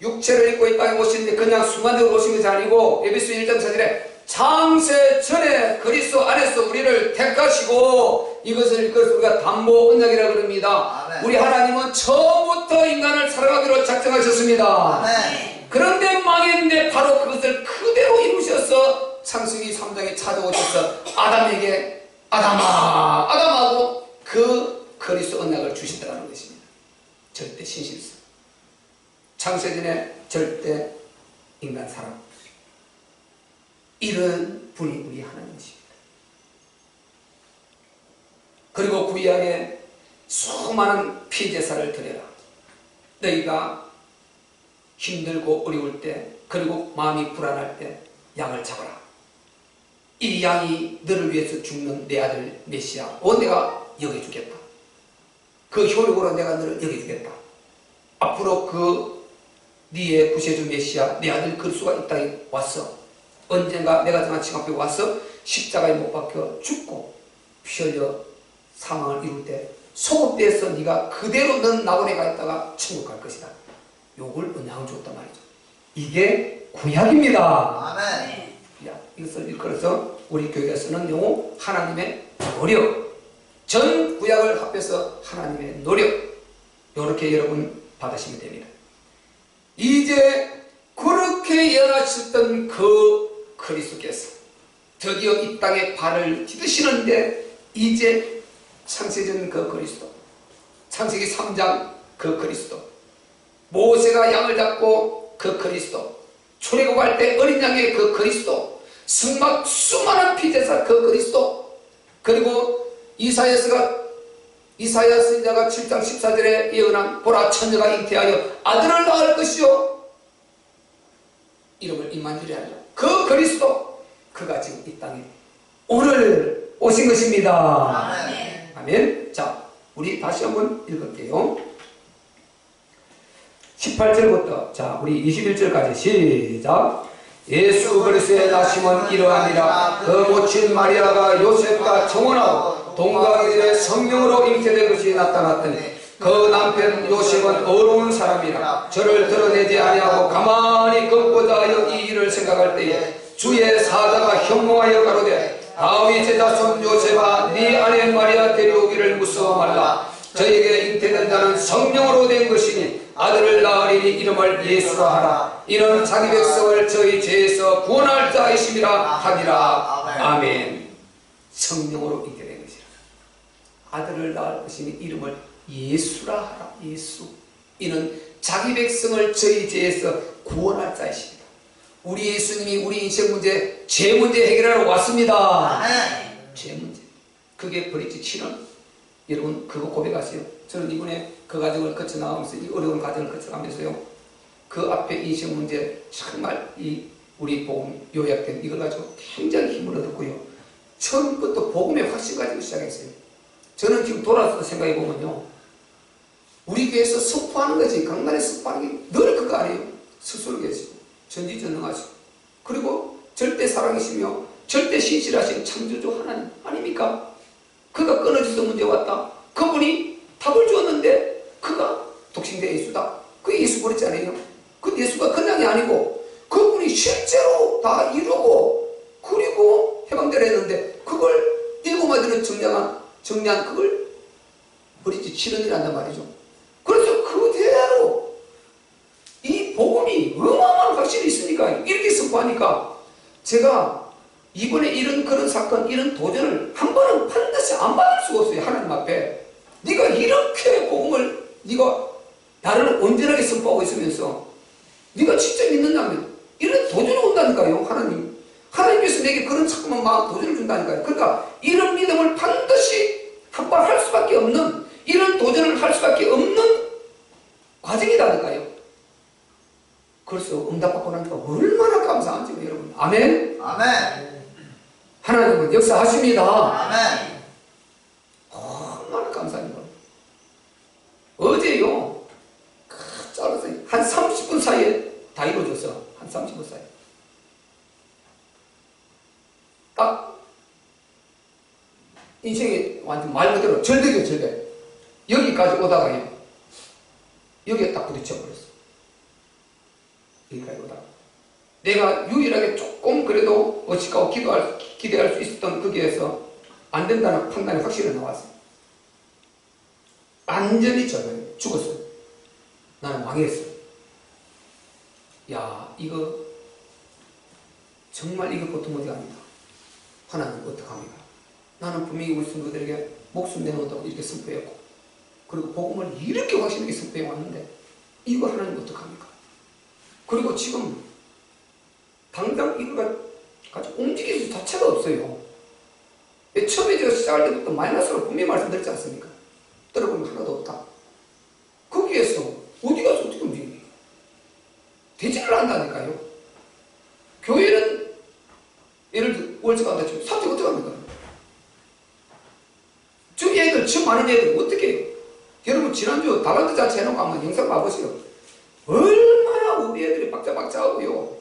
육체를 입고 이 땅에 오시는데 그냥 순간적으로 오신 것이 아니고 에베소 1장 4절에 창세 전에 그리스도 안에서 우리를 택하시고 이것을 우리가 담보 언약이라고 그럽니다. 아멘. 우리 하나님은 처음부터 인간을 사랑하기로 작정하셨습니다. 아멘. 그런데 망했는데 바로 그것을 그대로 이루셔서 창세기 3장에 찾아오셔서 아담에게 아담하고 그 그리스도 언약을 주신다는 것입니다. 절대 신실성, 창세전에 절대 인간 사랑, 이런 분이 우리 하나님이십니다. 그리고 구약에 수많은 피제사를 드려라. 너희가 힘들고 어려울 때, 그리고 마음이 불안할 때 양을 잡아라. 이 양이 너를 위해서 죽는 내 아들 메시아, 내가 여겨주겠다. 그 효력으로 내가 너를 여겨주겠다. 앞으로 네의 구세주 메시아, 내 아들 그리스도가 이 땅에 왔어. 언젠가 내가 정한 칭 앞에 와서 십자가에 못 박혀 죽고 피 흘려 사망을 이룰 때 소급돼서 네가 그대로 넌 낙원에 가 있다가 천국 갈 것이다. 요걸 언약을 줬단 말이죠. 이게 구약입니다. 아멘. 이것을 일컬어서 우리 교회가 쓰는 용어 하나님의 노력, 전 구약을 합해서 하나님의 노력, 이렇게 여러분 받으시면 됩니다. 이제 그렇게 예언하셨던 그 그리스도께서 드디어 이 땅에 발을 디디시는데, 이제 창세전 그 그리스도, 창세기 3장 그 그리스도, 모세가 양을 잡고 그 그리스도, 출애굽할 때 어린 양의 그 그리스도, 성막 수많은 피제사 그 그리스도, 그리고 이사야 선지자가 7장 14절에 예언한 보라 처녀가 잉태하여 아들을 낳을 것이요 이름을 임마누엘이라 그 그리스도, 그가 지금 이 땅에 오늘 오신 것입니다. 아멘. 아멘. 자, 우리 다시 한번 읽을게요. 18절부터 자 우리 21절까지 시작. 예수 그리스도의 나심은 이러하니라. 그 모친 마리아가 요셉과 청혼하고 동각이들의 성령으로 잉태된 것이 나타났더니 그 남편 요셉은 어려운 사람이라 저를 드러내지 아니하고 가만히 걷고자 하여 이 일을 생각할 때에 주의 사자가 현몽하여 가로되 다윗의 자손 요셉아, 네 아내 마리아 데려오기를 무서워 말라. 저에게 잉태된 자는 성령으로 된 것이니 아들을 낳으리니 이름을 예수라 하라. 이는 자기 백성을 저희 죄에서 구원할 자이심이라 하니라. 아멘. 성령으로 잉태된 것이라. 아들을 낳을 것이니 이름을 예수라 하라. 예수. 이는 자기 백성을 저희 죄에서 구원할 자이십니다. 우리 예수님이 우리 인생 문제, 죄 문제 해결하러 왔습니다. 죄 문제. 그게 브릿지 7원. 여러분 그거 고백하세요. 저는 이번에 그 과정을 거쳐 나가면서, 이 어려운 과정을 거쳐가면서요, 그 앞에 인생 문제 정말 우리 복음 요약된 이걸 가지고 굉장히 힘을 얻었고요. 처음부터 복음의 확신 가지고 시작했어요. 저는 지금 돌아서 생각해 보면요, 우리 교회에서 선포하는 거지, 강단에 선포하는 게 늘 그거 아니에요. 스스로 계시고 전지전능하시고, 그리고 절대 사랑이시며 절대 신실하신 창조주 하나님 아닙니까? 그가 끊어져서 문제 왔다. 그분이 답을 주었는데 그가 독신대 예수다. 그 예수 버렸잖아요. 그 예수가 그냥이 아니고 그분이 실제로 다 이루고 그리고 해방대로 했는데 그걸 일곱 마디로 정리한 그걸 브릿지 7원이란단 말이죠. 그래서 그대로 이 복음이 어마어마한 확신이 있으니까 이렇게 선포하니까 제가 이번에 이런 그런 사건, 이런 도전을 한 번은 반드시 안 받을 수가 없어요. 하나님 앞에 네가 이렇게 복음을 네가 나를 온전하게 선포하고 있으면서 네가 진짜 믿는다면 이런 도전이 온다니까요. 하나님께서 내게 그런 자꾸만 마음 도전을 준다니까요. 그러니까 이런 믿음을 반드시 한 번 할 수밖에 없는, 이런 도전을 할 수밖에 없는 과정이다니까요. 그래서 응답받고 나니까 얼마나 감사한지 여러분. 아멘. 아멘. 하나님은 역사하십니다. 아멘. 얼마나 감사합니다. 어제요, 짧아서 한 30분 사이에 다 이루어졌어. 한 30분 사이에. 딱 인생이 완전 말 그대로 절벽이에요, 절벽. 여기까지 오다가요, 여기에 딱 부딪혀버렸어. 여기까지 오다가. 내가 유일하게 조금 그래도 어찌하고 기대할 수 있었던 거기에서 안 된다는 판단이 확실히 나왔어요. 완전히 절벽, 죽었어요. 나는 망했어요. 야, 이거 정말 이거 보통 문제가 아니다. 하나님 어떡합니까? 나는 분명히 우리 성도들에게 목숨 내놓는다고 이렇게 선포했고, 그리고 복음을 이렇게 확실하게 선포해 왔는데 이거 하나님 어떡합니까? 그리고 지금 당장 이걸 가지고 움직일 수 자체가 없어요. 처음에 제가 시작할 때부터 마이너스로 분명히 말씀드렸지 않습니까? 들어보면 하나도 없다. 거기에서 어디 가서 어떻게 움직입니까? 되지를 않다니까요. 교회는 예를 들어 월세가 안 되죠. 사택 어떻게 합니까? 저 애들, 저 많은 애들 어떻게 해요? 여러분 지난주 달란트 자체 해놓고 한번 영상 봐보세요. 얼마나 우리 애들이 박자박자하고요.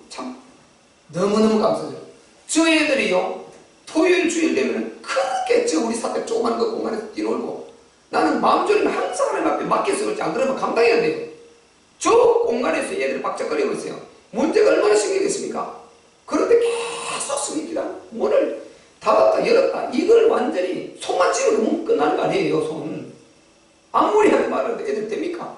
참 너무너무 감사해요. 저 애들이요, 토요일 주일 되면 크게 저 우리 사택 조그만 거 공간에서 뛰놀고, 나는 마음 졸이면 항상 하나님 앞에 맡겨서 그렇지, 안 그러면 감당해야 돼요. 저 공간에서 얘들이 박자거리고 있어요. 문제가 얼마나 심각했습니까? 그런데 계속 스님이랑 문을 닫았다 열었다, 이걸 완전히 손만 집어도 끝나는 거 아니에요. 손 아무리 하지 말아도 애들 됩니까?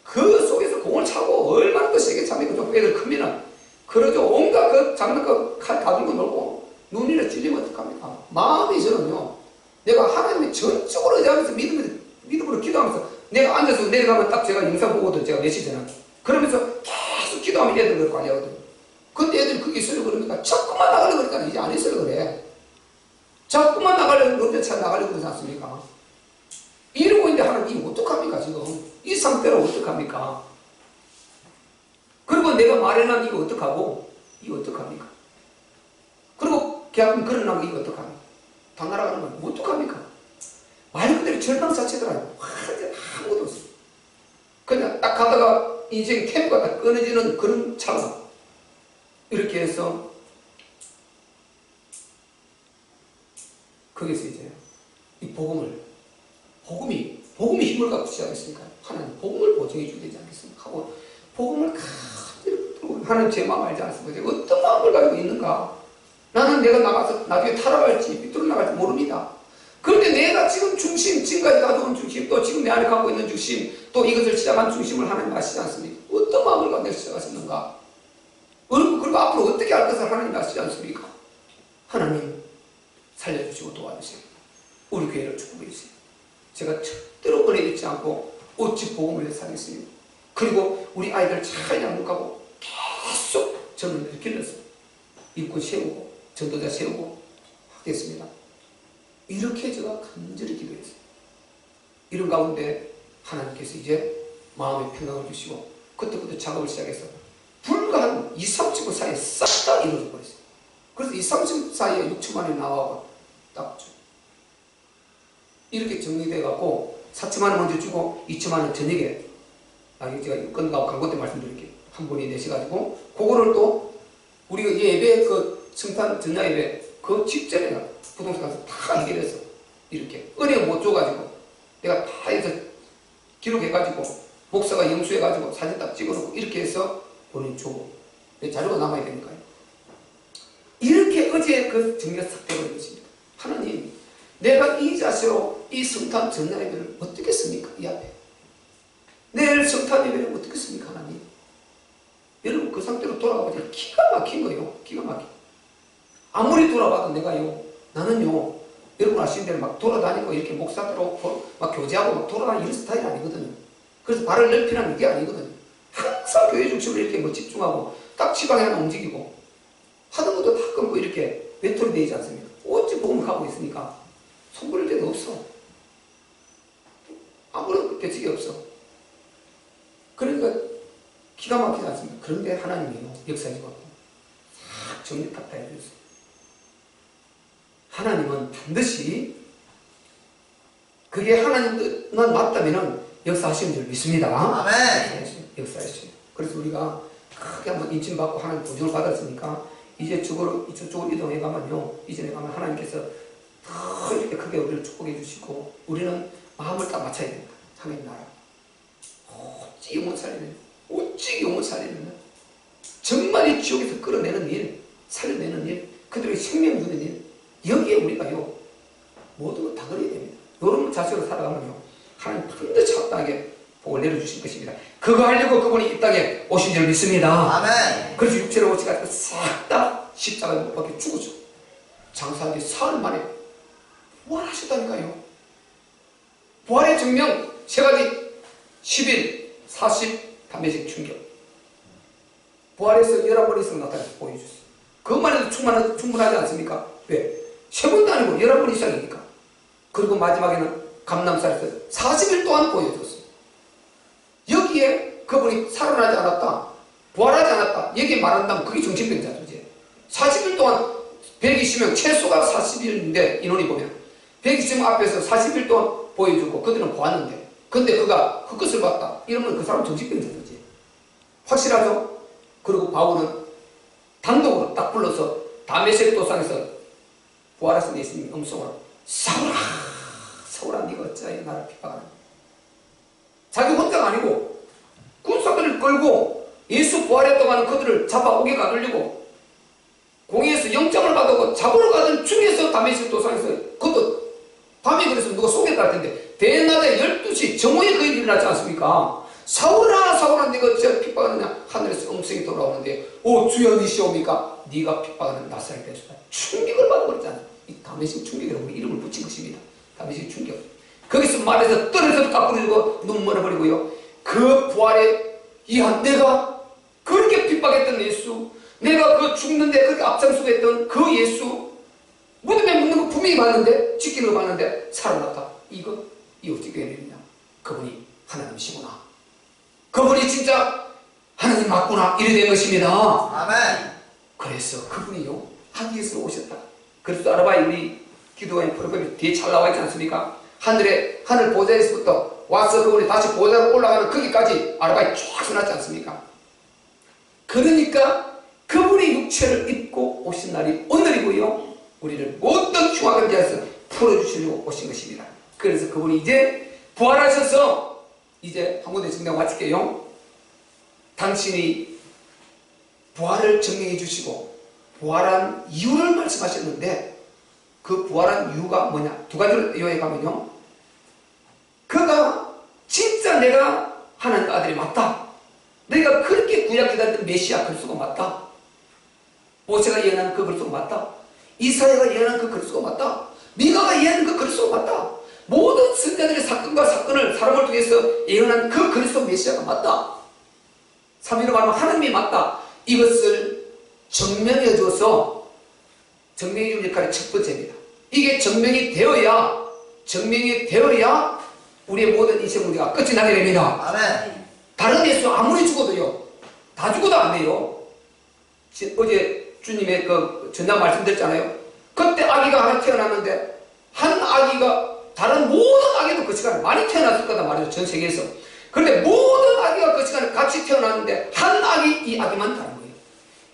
그 속에서 공을 차고 얼마나 더 세게 찹니까? 좀 애들 크면은 그러죠. 온갖 그 장난감 칼 다 들고 놀고 눈이나 찔리면 어떡합니까? 마음이 저는요, 내가 하나님의 전적으로 의지하면서 믿음으로 기도하면서 내가 앉아서 내려가면 딱 제가 영상 보거든. 제가 며칠 전에 그러면서 계속 기도하면 애들 그럴 거 아니거든요. 근데 애들이 거기 있으려고 그러니까 자꾸만 나가려고 그러니까 이제 안 있으려고 그래. 자꾸만 나가려고 그러는데 잘 나가려고 그러지 않습니까? 이러고 있는데 하나님 이거 어떡합니까? 지금 이 상태로 어떡합니까? 그리고 내가 마련한 이거 어떡하고 이거 어떡합니까? 그리고 계약금 걸어나면 이거 어떡합니까? 다 날아가는 건 어떡합니까? 말 그대로 절망 자체더라고요. 완전 아무것도 없어요. 그냥 딱 가다가 인생 캠프가 딱 끊어지는 그런 찰나. 이렇게 해서 거기서 이제 이 복음이 힘을 갖고 시작했으니까 하나님 복음을 보증해 줘야 되지 않겠습니까? 하고 복음을 가지고 하나님 제 마음 알지 않습니까? 어떤 마음을 가지고 있는가? 나는 내가 나가서 나중에 타락할지 삐뚤어 나갈지 모릅니다. 그런데 내가 지금 중심, 지금까지 가져온 중심, 또 지금 내 안에 갖고 있는 중심, 또 이것을 시작한 중심을 하나님 아시지 않습니까? 어떤 마음을 갖고 내가 시작하셨는가? 그리고 앞으로 어떻게 할 것을 하나님 아시지 않습니까? 하나님 살려주시고 도와주세요. 우리 교회를 축복해 주세요. 제가 절대로 은혜 잊지 않고 어찌 복음을 위해 살겠습니다. 그리고 우리 아이들 잘 양육하고 계속 전문을 길러서 일꾼 세우고 전도자 세우고 하겠습니다. 이렇게 제가 간절히 기도했어요. 이런 가운데 하나님께서 이제 마음의 평강을 주시고 그때부터 작업을 시작해서 불과 한 2, 30분 사이에 싹 다 이루어져 버렸어요. 그래서 2, 30분 사이에 6천만 원이 나와서 딱 이렇게 정리돼갖고 4천만 원 먼저 주고 2천만 원 저녁에 제가 끝나고 광고 때 말씀드릴게요. 한 분이 내셔가지고 그거를 또 우리가 예배 그 성탄 전야 예배 그 직전에 부동산 가서 다 해결해서 이렇게 은행 못 줘가지고 내가 다 해서 기록해가지고 목사가 영수해가지고 사진 딱 찍어놓고 이렇게 해서 본인 주고 자료가 남아야 되니까요. 이렇게 어제 그 정리가 싹 되어버린 것입니다. 하나님, 내가 이 자세로 이 성탄 전야 예배를 어떻게 씁니까? 이 앞에 내일 성탄 예배를 어떻게 씁니까? 하나님, 여러분 그 상태로 돌아가보니까 기가 막힌 거예요. 기가 막힌. 아무리 돌아봐도 내가요, 나는요, 여러분 아시는 대로 막 돌아다니고 이렇게 목사대로 막 교제하고 막 돌아다니는 이런 스타일이 아니거든요. 그래서 발을 넓히는 게 아니거든요. 항상 교회 중심으로 이렇게 뭐 집중하고 딱 지방에 하나 움직이고 하던 것도 다 끊고 이렇게 외톨이 되지 않습니까? 어찌 복음을 하고 있으니까 손부릴 데도 없어. 아무런 대책이 없어. 그러니까 기가 막히지 않습니까? 그런데 하나님이요, 역사해주고 싹 정리 탁 다 해주셨어요. 하나님은 반드시 그게 하나님 뜻만 맞다면 역사하시는 줄 믿습니다. 아멘. 역사하시죠. 그래서 우리가 크게 한번 인침받고 하나님 보증을 받았으니까 이제 저쪽으로 이동해 가면요, 이전에 가면 하나님께서 더 그렇게 우리를 축복해 주시고 우리는 마음을 딱 맞춰야 된다. 하나님 나라. 어찌 영혼 살리는, 어찌 영혼 살리는, 정말 이 지옥에서 끌어내는 일, 살려내는 일, 그들의 생명 주는 일, 여기에 우리가요 모든 걸 다 그려야 됩니다. 이런 자세로 살아가면요 하나님 반드시 합당하게 복을 내려주실 것입니다. 그거 하려고 그분이 이 땅에 오신 줄 믿습니다. 아멘. 그래서 육체로 오시가 싹 다 십자가에 못 박혀 죽었죠. 장사한 지 사흘 만에 부활하셨다니까요. 부활의 증명 세 가지: 10일, 40, 담배식 충격. 부활해서 11번 이상 나타나서 보여줬어요. 그것만 해도 충분하지 않습니까? 왜? 세 번도 아니고 11번 이상이니까. 그리고 마지막에는 감람산에서 40일 동안 보여줬어요. 여기에 그분이 살아나지 않았다, 부활하지 않았다, 여기에 말한다면 그게 정신병자죠. 이제 40일 동안 120명, 최소가 40일인데 인원이 보면 120명 앞에서 40일 동안 보여주고 그들은 보았는데, 근데 그가 헛것을 봤다 이러면 그 사람 정신병자죠. 이제 확실하죠? 그리고 바울은 단독으로 딱 불러서 다메섹 도상에서 부활하신 예수님 음성으로 사울아, 사울아, 네가 어찌하여 나를 핍박하느냐. 자기 혼자가 아니고 군사들을 끌고 예수 부활했다고 하는 그들을 잡아 옥에 가두려고 공의에서 영장을 받고 잡으러 가던 중에서 다메섹 도상에서, 그것도 밤에 그래서 누가 쏘겠다 할 텐데 대낮에 12시 정오에 그 일이 일어나지 않습니까? 사울아, 사울아, 네가 어찌하여 핍박하느냐. 하늘에서 음성이 돌아오는데, 오 주여 니시옵니까? 네가 핍박하는 나사렛 예수다. 충격을 받아버렸잖아. 이 다메섹 충격이라고 이름을 붙인 것입니다. 다메섹 충격. 거기서 말에서 떨어져서 깎아주고 눈 멀어버리고요. 그 부활에 이한 내가 그렇게 핍박했던 예수, 내가 그 죽는데 그렇게 앞장서고 했던 그 예수, 무덤에 묻는 거 분명히 봤는데, 지키는 거 봤는데 살아났다. 이 어떻게 되느냐. 그분이 하나님이시구나, 그분이 진짜 하나님 맞구나, 이래 된 것입니다. 아멘. 그래서 그분이요 하늘에서 오셨다. 그래서 아르바이 우리 기도의 프로그램이 뒤에 잘 나와 있지 않습니까? 하늘 보좌에서부터 와서 그분이 다시 보좌로 올라가는 거기까지 아르바이 쫙 써놨지 않습니까? 그러니까 그분이 육체를 입고 오신 날이 오늘이고요, 우리를 모든 흉악을 대해서 풀어주시려고 오신 것입니다. 그래서 그분이 이제 부활하셔서, 이제 한 군데 증명 마칠게요. 당신이 부활을 증명해 주시고 부활한 이유를 말씀하셨는데, 그 부활한 이유가 뭐냐? 두 가지를 요약해 가면요, 그가 진짜 내가 하나님 아들이 맞다, 내가 그렇게 구약 기다렸던 메시아 그리스도가 맞다, 모세가 예언한 그 그리스도가 맞다, 이사야가 예언한 그 그리스도가 맞다, 미가가 예언한 그 그리스도가 맞다, 모든 선자들의 사건과 사건을 사람을 통해서 예언한 그 그리스도 메시아가 맞다, 3위로 말하면 하나님이 맞다, 이것을 증명해 줘서, 증명해 주는 역할이 첫 번째입니다. 이게 증명이 되어야 우리의 모든 인생 문제가 끝이 나게 됩니다. 아멘. 다른 예수 아무리 죽어도요, 다 죽어도 안 돼요. 어제 주님의 그 전장 말씀드렸잖아요. 그때 아기가 하나 태어났는데, 한 아기가 다른 모든 아기도 그 시간에 많이 태어났을 거다 말이죠, 전 세계에서. 그런데 모든 아기가 그 시간에 같이 태어났는데 한 아기, 이 아기만 다른 거예요.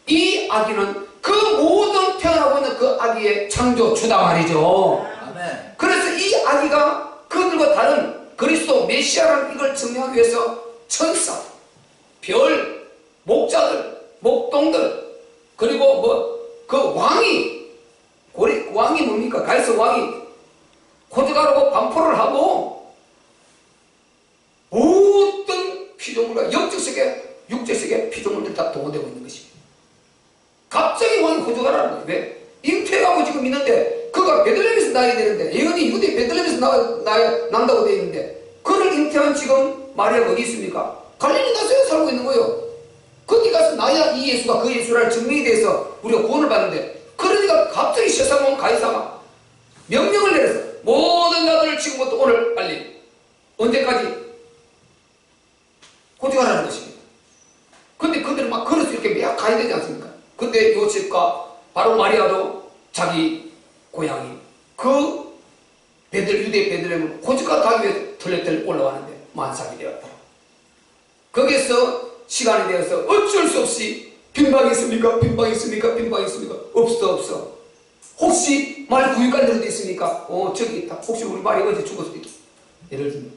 이 아기는 그 모든 태어나고 있는 그 아기의 창조주다 말이죠. 아멘. 그래서 이 아기가 그들과 다른 그리스도 메시아라는 이걸 증명하기 위해서 천사, 별, 목자들, 목동들, 그리고 그 왕이, 왕이 뭡니까? 가이사 왕이 고대가라고 반포를 하고 모든 피조물과 영적 세계, 육적 세계 피조물들이 다 동원되고 있는 것입니다. 갑자기 왕이 호주가라는 거예요. 왜? 잉태하고 지금 있는데, 그가 베들레헴에서 나야 되는데, 예언이 유대 베들레헴에서 난다고 되어 있는데, 그를 잉태한 지금 마리아가 어디 있습니까? 갈릴리 나서에 살고 있는 거예요. 거기 가서 나야 이 예수가 그 예수라는 증명에 대해서 우리가 구원을 받는데, 그러니까 갑자기 세상 온 가이사가 명령을 내려서 모든 자들을 지금부터 오늘 빨리 언제까지 고대가라는 것입니다. 근데 그들은 막 걸어서 이렇게 매약 가야 되지 않습니까? 근데 요셉과 바로 마리아도 자기 고향이 그 유대 베들레헴을 고지가 가기 위해서 털레털 올라가는데 만삭이 되었다. 거기에서 시간이 되어서 어쩔 수 없이 빈방이 있습니까? 빈방이 있습니까? 빈방이 있습니까? 없어. 혹시 말 구유관들도 있습니까? 저기 있다. 혹시 우리 말이 어제 죽었을 수도 있다. 예를 들면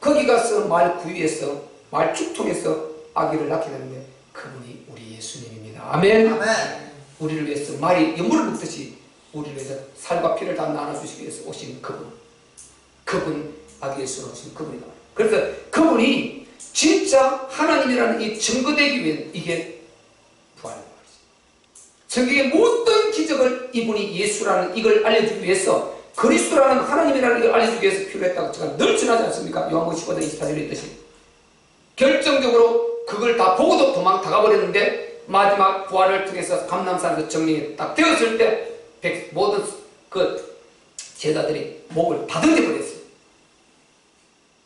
거기 가서 말 구유에서 말 죽통에서 아기를 낳게 되는데 그분이 우리 예수님입니다. 아멘. 아멘. 우리를 위해서 말이 연물을 먹듯이 우리를 위해서 살과 피를 다 나눠주시기 위해서 오신 그분 아기 예수로 오신 그분이다. 그래서 그분이 진짜 하나님이라는 이 증거되기 위해 이게 부활이다. 성경의 모든 기적을 이분이 예수라는 이걸 알려주기 위해서 그리스도라는 하나님이라는 걸 알려주기 위해서 필요했다고 제가 늘 전하지 않습니까? 요한복음 15장 24절에 있듯이 결정적으로 그걸 다 보고도 도망다가 버렸는데 마지막 부활을 통해서 감람산에서 정리가 딱 되었을 때 모든 그 제자들이 목을 다 던져버렸어요.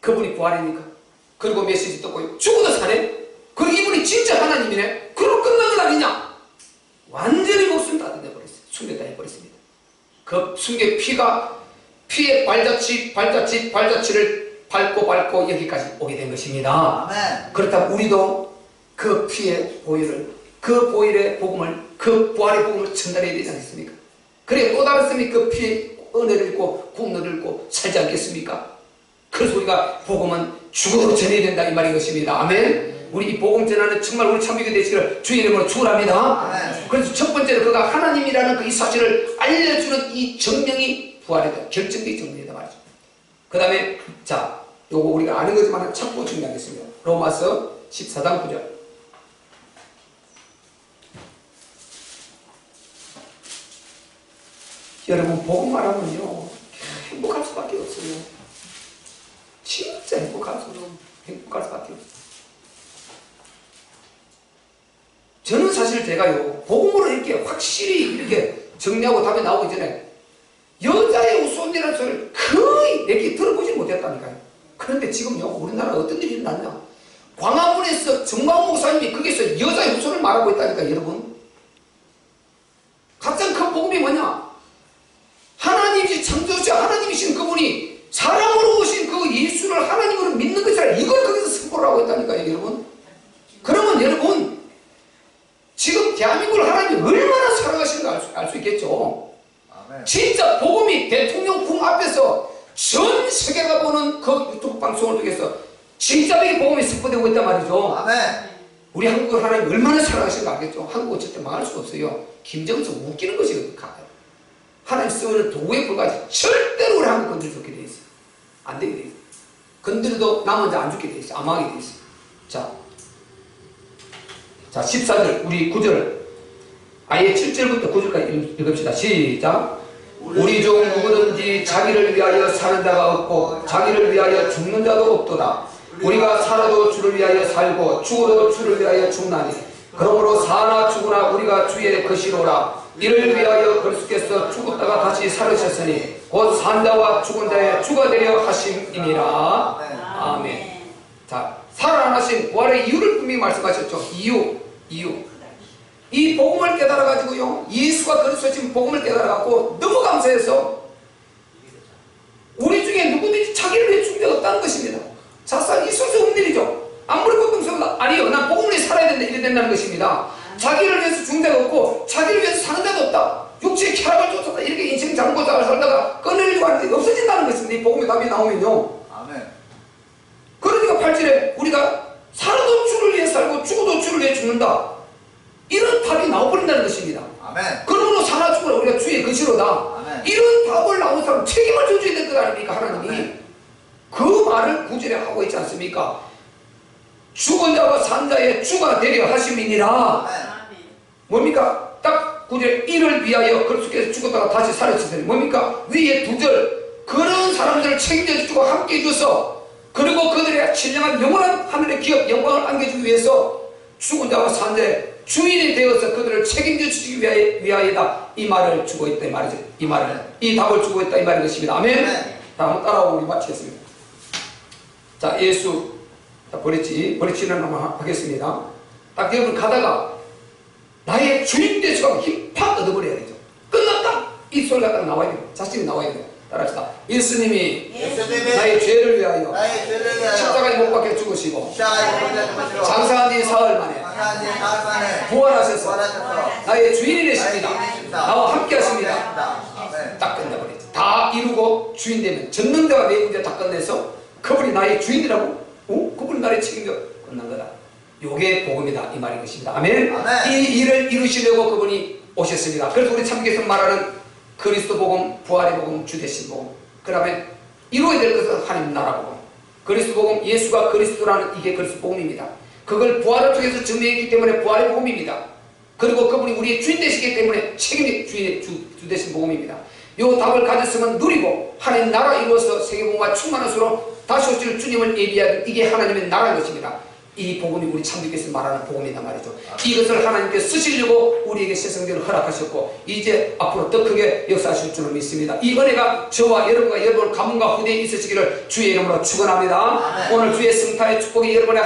그분이 부활이니까. 그리고 메시지 듣고 죽어도 사네? 그리고 이분이 진짜 하나님이네? 그럼 끝난 건 아니냐? 완전히 목숨 다 던져버렸어요. 숨겼다 해버렸습니다. 그 숨겨 피의 발자취를 밟고 여기까지 오게 된 것입니다. 아멘. 그렇다면 우리도 그 피의 보혈을, 그 보혈의 복음을, 그 부활의 복음을 전달해야 되지 않겠습니까? 그래 또 다른 사람이 그 피의 은혜를 읽고 국노를 읽고 살지 않겠습니까? 그래서 우리가 복음은 죽어도 전해야 된다 이 말인 것입니다. 아멘. 우리 이 복음 전하는 정말 우리 참여가 되시기를 주의 이름으로 축원합니다. 아멘. 그래서 첫 번째로 그가 하나님이라는 그 이 사실을 알려주는 이 정명이 부활이다. 결정적인 정명이다 말이죠. 그 다음에 자 요거 우리가 아는 거지만 참고 정리하겠습니다. 로마서 14장 9절. 여러분 복음만 하면요 행복할 수밖에 없어요. 진짜 행복할 수밖에 없어요. 저는 사실 제가요 복음으로 이렇게 확실히 이렇게 정리하고 답이 나오기 전에 여자의 우스운이라는 소리를 거의 내게 들어보지 못했다니까요. 그런데 지금요 우리나라 어떤 일이 일어났냐, 광화문에서 정광훈 목사님이 거기서 여자의 우스운을 말하고 있다니까. 여러분 가장 큰 복음이 뭐냐, 하나님이신 창조주 하나님이신 그분이 사람으로 오신 그 예수를 하나님으로 믿는 것이라 이걸 거기서 선포를 하고 있다니까요. 여러분 그러면 여러분 지금 대한민국을 하나님이 얼마나 사랑하시는가 알 수 있겠죠. 아멘. 진짜 복음이 대통령 궁 앞에서 전 세계가 보는 그 유튜브 방송을 통해서 진짜 이 복음이 선포되고 있단 말이죠. 아멘. 우리 한국을 하나님이 얼마나 사랑하시는가 알겠죠. 한국은 절대 망할 수 없어요. 김정은 웃기는 것이 하나님 쓰는 도구에 불과하지 절대로 우리 한국 건드려 죽게 돼 있어요. 안 되게 돼 있어요. 건드려도 남은 자 안 죽게 돼 있어요. 암하게 돼 있어요. 자 14절 우리 9절 아예 7절부터 9절까지 읽읍시다. 시작. 우리 중 누구든지 자기를 위하여 사는 자가 없고 자기를 위하여 죽는 자도 없도다. 우리가 살아도 주를 위하여 살고 죽어도 주를 위하여 죽나니 그러므로 사나 죽으나 우리가 주의 것이로라. 이를 위하여 그리스도께서 죽었다가 다시 살으셨으니 곧 산 자와 죽은 자의 주가 되려 하심이니라. 아멘. 자, 살아나신 부활의 이유를 분명히 말씀하셨죠. 이유. 이 복음을 깨달아가지고요 예수가 그리스도신 복음을 깨달아갖고 너무 감사해서 우리 중에 누구든지 자기를 위해 죽은 자가 없다는 것입니다. 자살 있을 수 없는 일이죠. 아무리 고통스러워도 아니요 난 복음을 위해 살아야 된다 이래 된다는 것입니다. 자기를 위해서 죽은 자가 없고 자기를 위해서 사는 자도 없다. 육체의 쾌락을 쫓았다 이렇게 인생 장고 잘 살다가 끊으려고 하는데 없어진다는 것입니다. 이 복음의 답이 나오면요. 아멘. 그러니까 8절에 우리가 살아도 주를 위해 살고 죽어도 주를 위해 죽는다 이런 답이 나와버린다는 것입니다. 아멘. 그러므로 사나 죽으라 우리가 주의 것이로다. 아멘. 이런 답을 나온 사람 책임을 져줘야 될 것 아닙니까 하나님이. 아멘. 그 말을 9절에 하고 있지 않습니까? 죽은 자와 산 자의 주가 되려 하심이니라. 아멘. 뭡니까? 딱 9절에 이를 위하여 그리스도께서 죽었다가 다시 살아주셨으니 뭡니까? 위에 2절 그런 사람들을 책임져 주고 함께 해줘서 그리고 그들의 신령한 영원한 하늘의 기업 영광을 안겨주기 위해서 죽은 자와 산 자의 주인이 되어서 그들을 책임져 주시기 위하여다 이 말을 주고 있다 이 말이죠. 이 답을 주고 있다 이 말인 것입니다. 아멘. 네. 다음 따라오고 우리 마치겠습니다. 자 예수 버리치는 한번 하겠습니다. 딱 여러분 가다가 나의 주인 되시고 힙합 얻어버려야 되죠. 끝났다 이 소리가 딱 나와야 돼요. 자신이 나와야 돼요. 따라합시다. 예수님이 나의 죄를 위하여 십자가에 못 박혀 죽으시고 장사한 지 사흘 만에 부활하셔서 나의 주인이 되십니다. 나와 함께 하십니다. 아멘. 딱 끝나버리죠. 다 이루고 주인 되면 전능자가 내 문제 다 끝내서 그분이 나의 주인이라고? 그분이 나를 책임져 끝난 거다. 요게 복음이다 이 말인 것입니다. 아멘. 아멘. 이 일을 이루시려고 그분이 오셨습니다. 그래서 우리 참교에서 말하는 그리스도 복음, 부활의 복음, 주되신 복음, 그 다음에 이루어야 될 것은 하나님 나라 복음, 그리스도 복음, 예수가 그리스도라는 이게 그리스도 복음입니다. 그걸 부활을 통해서 증명했기 때문에 부활의 복음입니다. 그리고 그분이 우리의 주인 되시기 때문에 책임의 주인의 주 되신 복음입니다. 요 답을 가졌으면 누리고 하나님 나라 이루어서 세계복음과 충만한 수로 다시 오실 주님을 예비하는 이게 하나님의 나라인 것입니다. 이 복음이 우리 참주께서 말하는 복음이란 말이죠. 이것을 하나님께 쓰시려고 우리에게 세상들을 허락하셨고 이제 앞으로 더 크게 역사하실 줄을 믿습니다. 이 은혜가 저와 여러분과 여러분 가문과 후대에 있으시기를 주의 이름으로 축원합니다. 오늘 주의 성탄의 축복이 여러분의